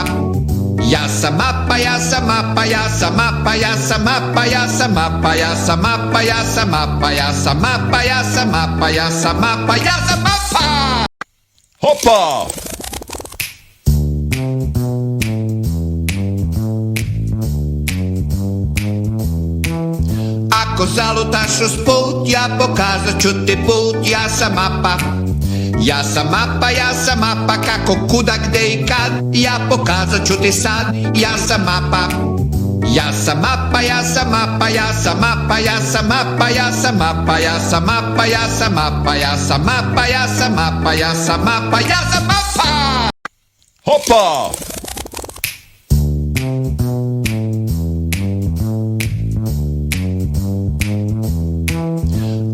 A: Ja sam mapa, ja sam mapa, ja sam mapa, ja sam mapa, ja sam mapa, ja sam mapa, ja sam mapa, ja sam mapa, ja sam mapa, ja sam mapa, ja sam mapa.
B: Hoppa!
A: Ako zalutaš usput, ja pokazat ću ti put, ja sam mapa. Ja sam mapa, kako, kuda, gde i kad, ja pokazat ću ti sad, ja sam mapa. Ja sam mapa, ja sam mapa, ja sam mapa, ja sam mapa, ja sam mapa, ja sam mapa, ja sam mapa, ja sam mapa, ja sam mapa, ja sam mapa, ja sam mapa.
B: Hoppa!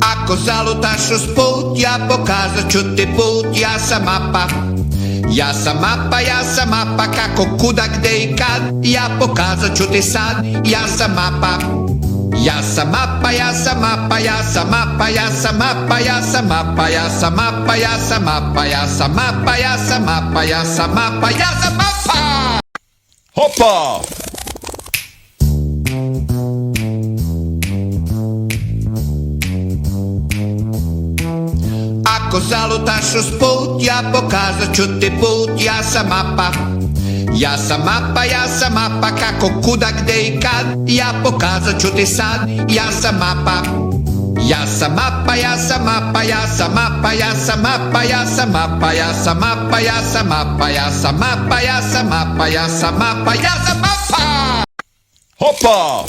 A: Ako zalutaš usput, ja pokazat ću ti put, ja sam mapa. Ja sam mapa, kako, kuda, gde i kad, ja pokazat ću ti sad, ja sam mapa. Ja sam mapa, ja sam mapa, ja sam mapa, ja sam mapa, ja sam mapa, ja sam mapa, ja sam mapa, ja sam mapa, ja sam mapa, ja sam mapa, ja sam mapa.
B: Hoppa!
A: Ako zalutaš usput, ja pokazat ću ti put, ja sam mapa. Ja sam mapa, kako, kuda, gde i kad, ja pokazat ću ti sad, ja sam mapa. Ja sam mapa, ja sam mapa, ja sam mapa, ja sam mapa, ja sam mapa, ja sam mapa, ja sam mapa, ja sam mapa, ja sam mapa, ja sam mapa, ja sam mapa.
B: Hoppa!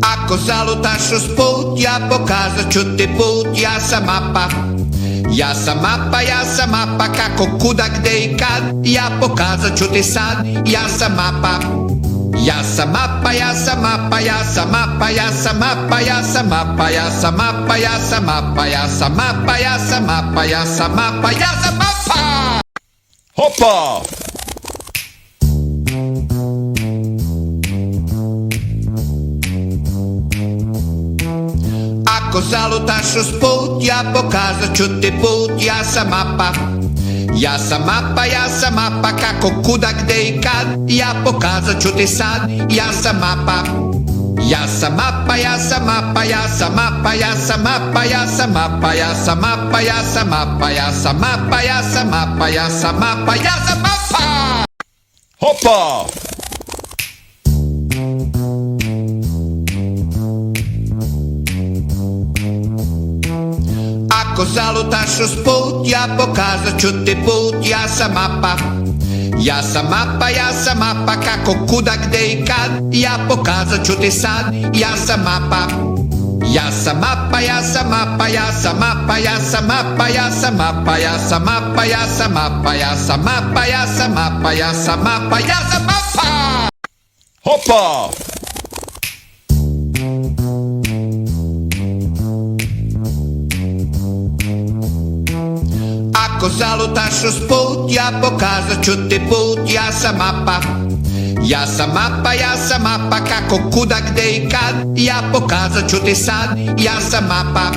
A: Ako zalutaš usput, ja pokazat ću ti put, ja sam mapa. Ja sam mapa, kako, kuda, gde i kad, ja pokazat ću ti sad, ja sam mapa. Ja sam mapa, ja sam mapa, ja sam mapa, ja sam mapa, ja sam mapa, ja sam mapa, ja sam mapa, ja sam mapa, ja sam mapa, ja sam mapa, ja sam mapa.
B: Hoppa!
A: Ako zalutaš usput, ja pokazat ću ti put, ja sam mapa. Ja sam mapa, ja sam mapa, kako, kuda, gde i kad, ja pokazat ću ti sad, ja sam mapa. Ja sam mapa, ja sam mapa, ja sam mapa, ja sam mapa, ja sam mapa, ja sam mapa, ja sam mapa, ja sam mapa, ja sam mapa, ja sam mapa, ja sam mapa.
B: Hoppa!
A: Ako zalutaš usput, ja pokazat ću ti put, ja sam mapa. Ja sam mapa, ja sam mapa, kako, kuda, gde i kad, ja pokazat ću ti sad, ja sam mapa. Ja sam mapa, ja sam mapa, ja sam mapa, ja sam mapa, ja sam mapa, ja sam mapa, ja sam mapa, ja sam mapa, ja sam mapa, ja sam mapa, ja sam mapa.
B: Hoppa!
A: Ako zalutaš usput, ja pokazat ću ti put, ja sam mapa. Ja sam mapa, ja sam mapa, kako, kuda, gde i kad, ja pokazat ću ti sad, ja sam mapa.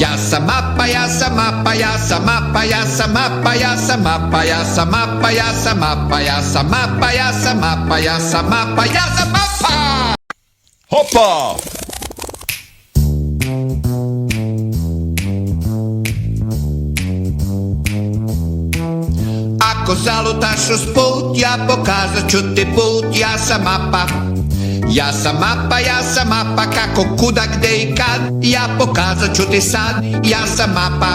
A: Ja sam mapa, ja sam mapa, ja sam mapa, ja sam mapa, ja sam mapa, ja sam mapa, ja sam mapa, ja sam mapa, ja sam mapa, ja sam mapa, ja sam mapa.
B: Hoppa!
A: Ako zalutaš usput, ja pokazat ću ti put, ja sam mapa. Ja sam mapa, ja sam mapa, kako, kuda, gde i kad, ja pokazat ću ti sad, ja sam mapa.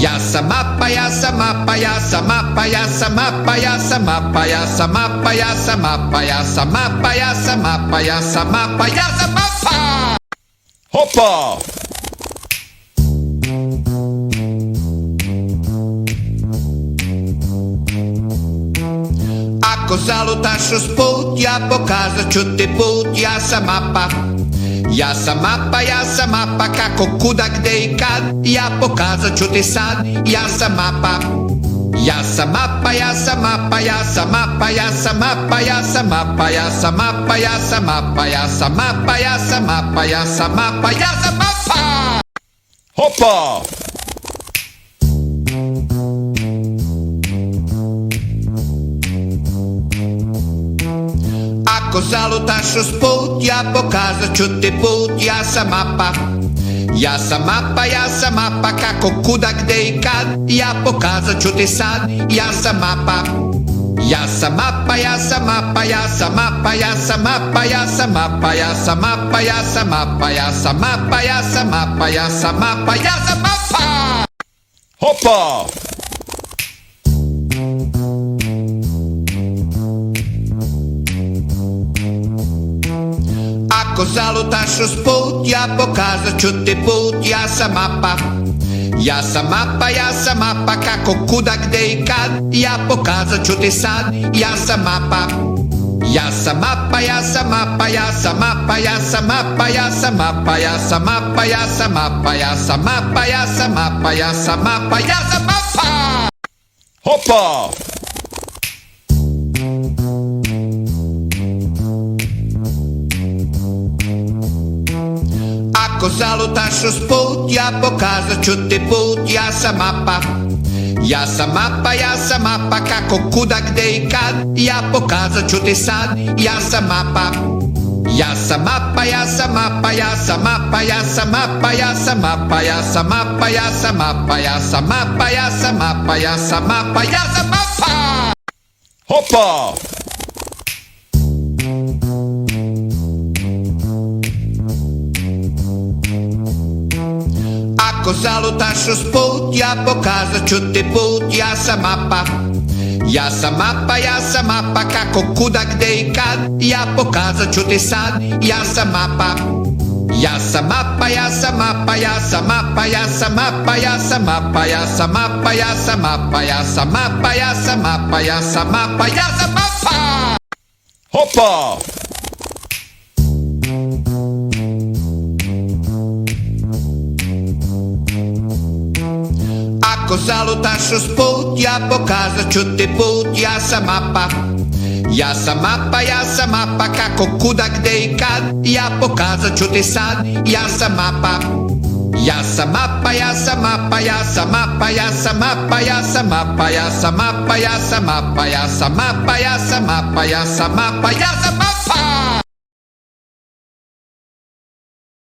A: Ja sam mapa, ja sam mapa, ja sam mapa, ja sam mapa, ja sam mapa, ja sam mapa, ja sam mapa, ja sam mapa, ja sam mapa, ja sam mapa, ja sam mapa.
B: Hoppa!
A: Ako zalutaš usput, ja pokazat ću ti put, ja sam mapa. Ja sam mapa, ja sam mapa, kako, kuda, gde i kad, ja pokazat ću ti sad, ja sam mapa. Ja sam mapa, ja sam mapa, ja sam mapa, ja sam mapa, ja sam mapa, ja sam mapa, ja sam mapa, ja sam mapa, ja sam mapa, ja sam mapa, ja sam mapa.
B: Hoppa!
A: Ako zalutaš usput, ja pokazat ću ti put, ja sam mapa. Ja sam mapa, ja sam mapa, kako, kuda, gde i kad, ja pokazat ću ti sad, ja sam mapa. Ja sam mapa, ja sam mapa, ja sam mapa, ja sam mapa, ja sam mapa, ja sam mapa, ja sam mapa, ja sam mapa, ja sam mapa, ja sam mapa, ja sam mapa.
B: Hoppa!
A: Ako zalutaš usput, ja pokazat ću ti put, ja sam mapa. Ja sam mapa, ja sam mapa, kako, kuda, gde i kad, ja pokazat ću ti sad, ja sam mapa. Ja sam mapa, ja sam mapa, ja sam mapa, ja sam mapa, ja sam mapa, ja sam mapa, ja sam mapa, ja sam mapa, ja sam mapa, ja sam mapa, ja sam mapa.
B: Hoppa!
A: Ako zalutaš usput, ja pokazat ću ti put, ja sam mapa. Ja sam mapa, ja sam mapa, kako, kuda, gde i kad, ja pokazat ću ti sad, ja sam mapa. Ja sam mapa, ja sam mapa, ja sam mapa, ja sam mapa, ja sam mapa, ja sam mapa, ja sam mapa, ja sam mapa, ja sam mapa, ja sam mapa, ja sam mapa.
B: Hoppa!
A: Ako zalutaš usput, ja pokazat ću ti put, ja sam mapa. Ja sam mapa, ja sam mapa, kako, kuda, gde i kad, ja pokazat ću ti sad, ja sam mapa. Ja sam mapa, ja sam mapa, ja sam mapa, ja sam mapa, ja sam mapa, ja sam mapa, ja sam mapa, ja sam mapa, ja sam mapa, ja sam mapa, ja sam mapa.
B: Hoppa!
A: Ako zalutaš usput, ja pokazat ću ti put, ja sam mapa. Ja sam mapa, ja sam mapa, kako, kuda, gde i kad, ja pokazat ću ti sad, ja sam mapa. Ja sam mapa, ja sam mapa, ja sam mapa, ja sam mapa, ja sam mapa, ja sam mapa, ja sam mapa, ja sam mapa, ja sam mapa, ja sam mapa, ja sam mapa.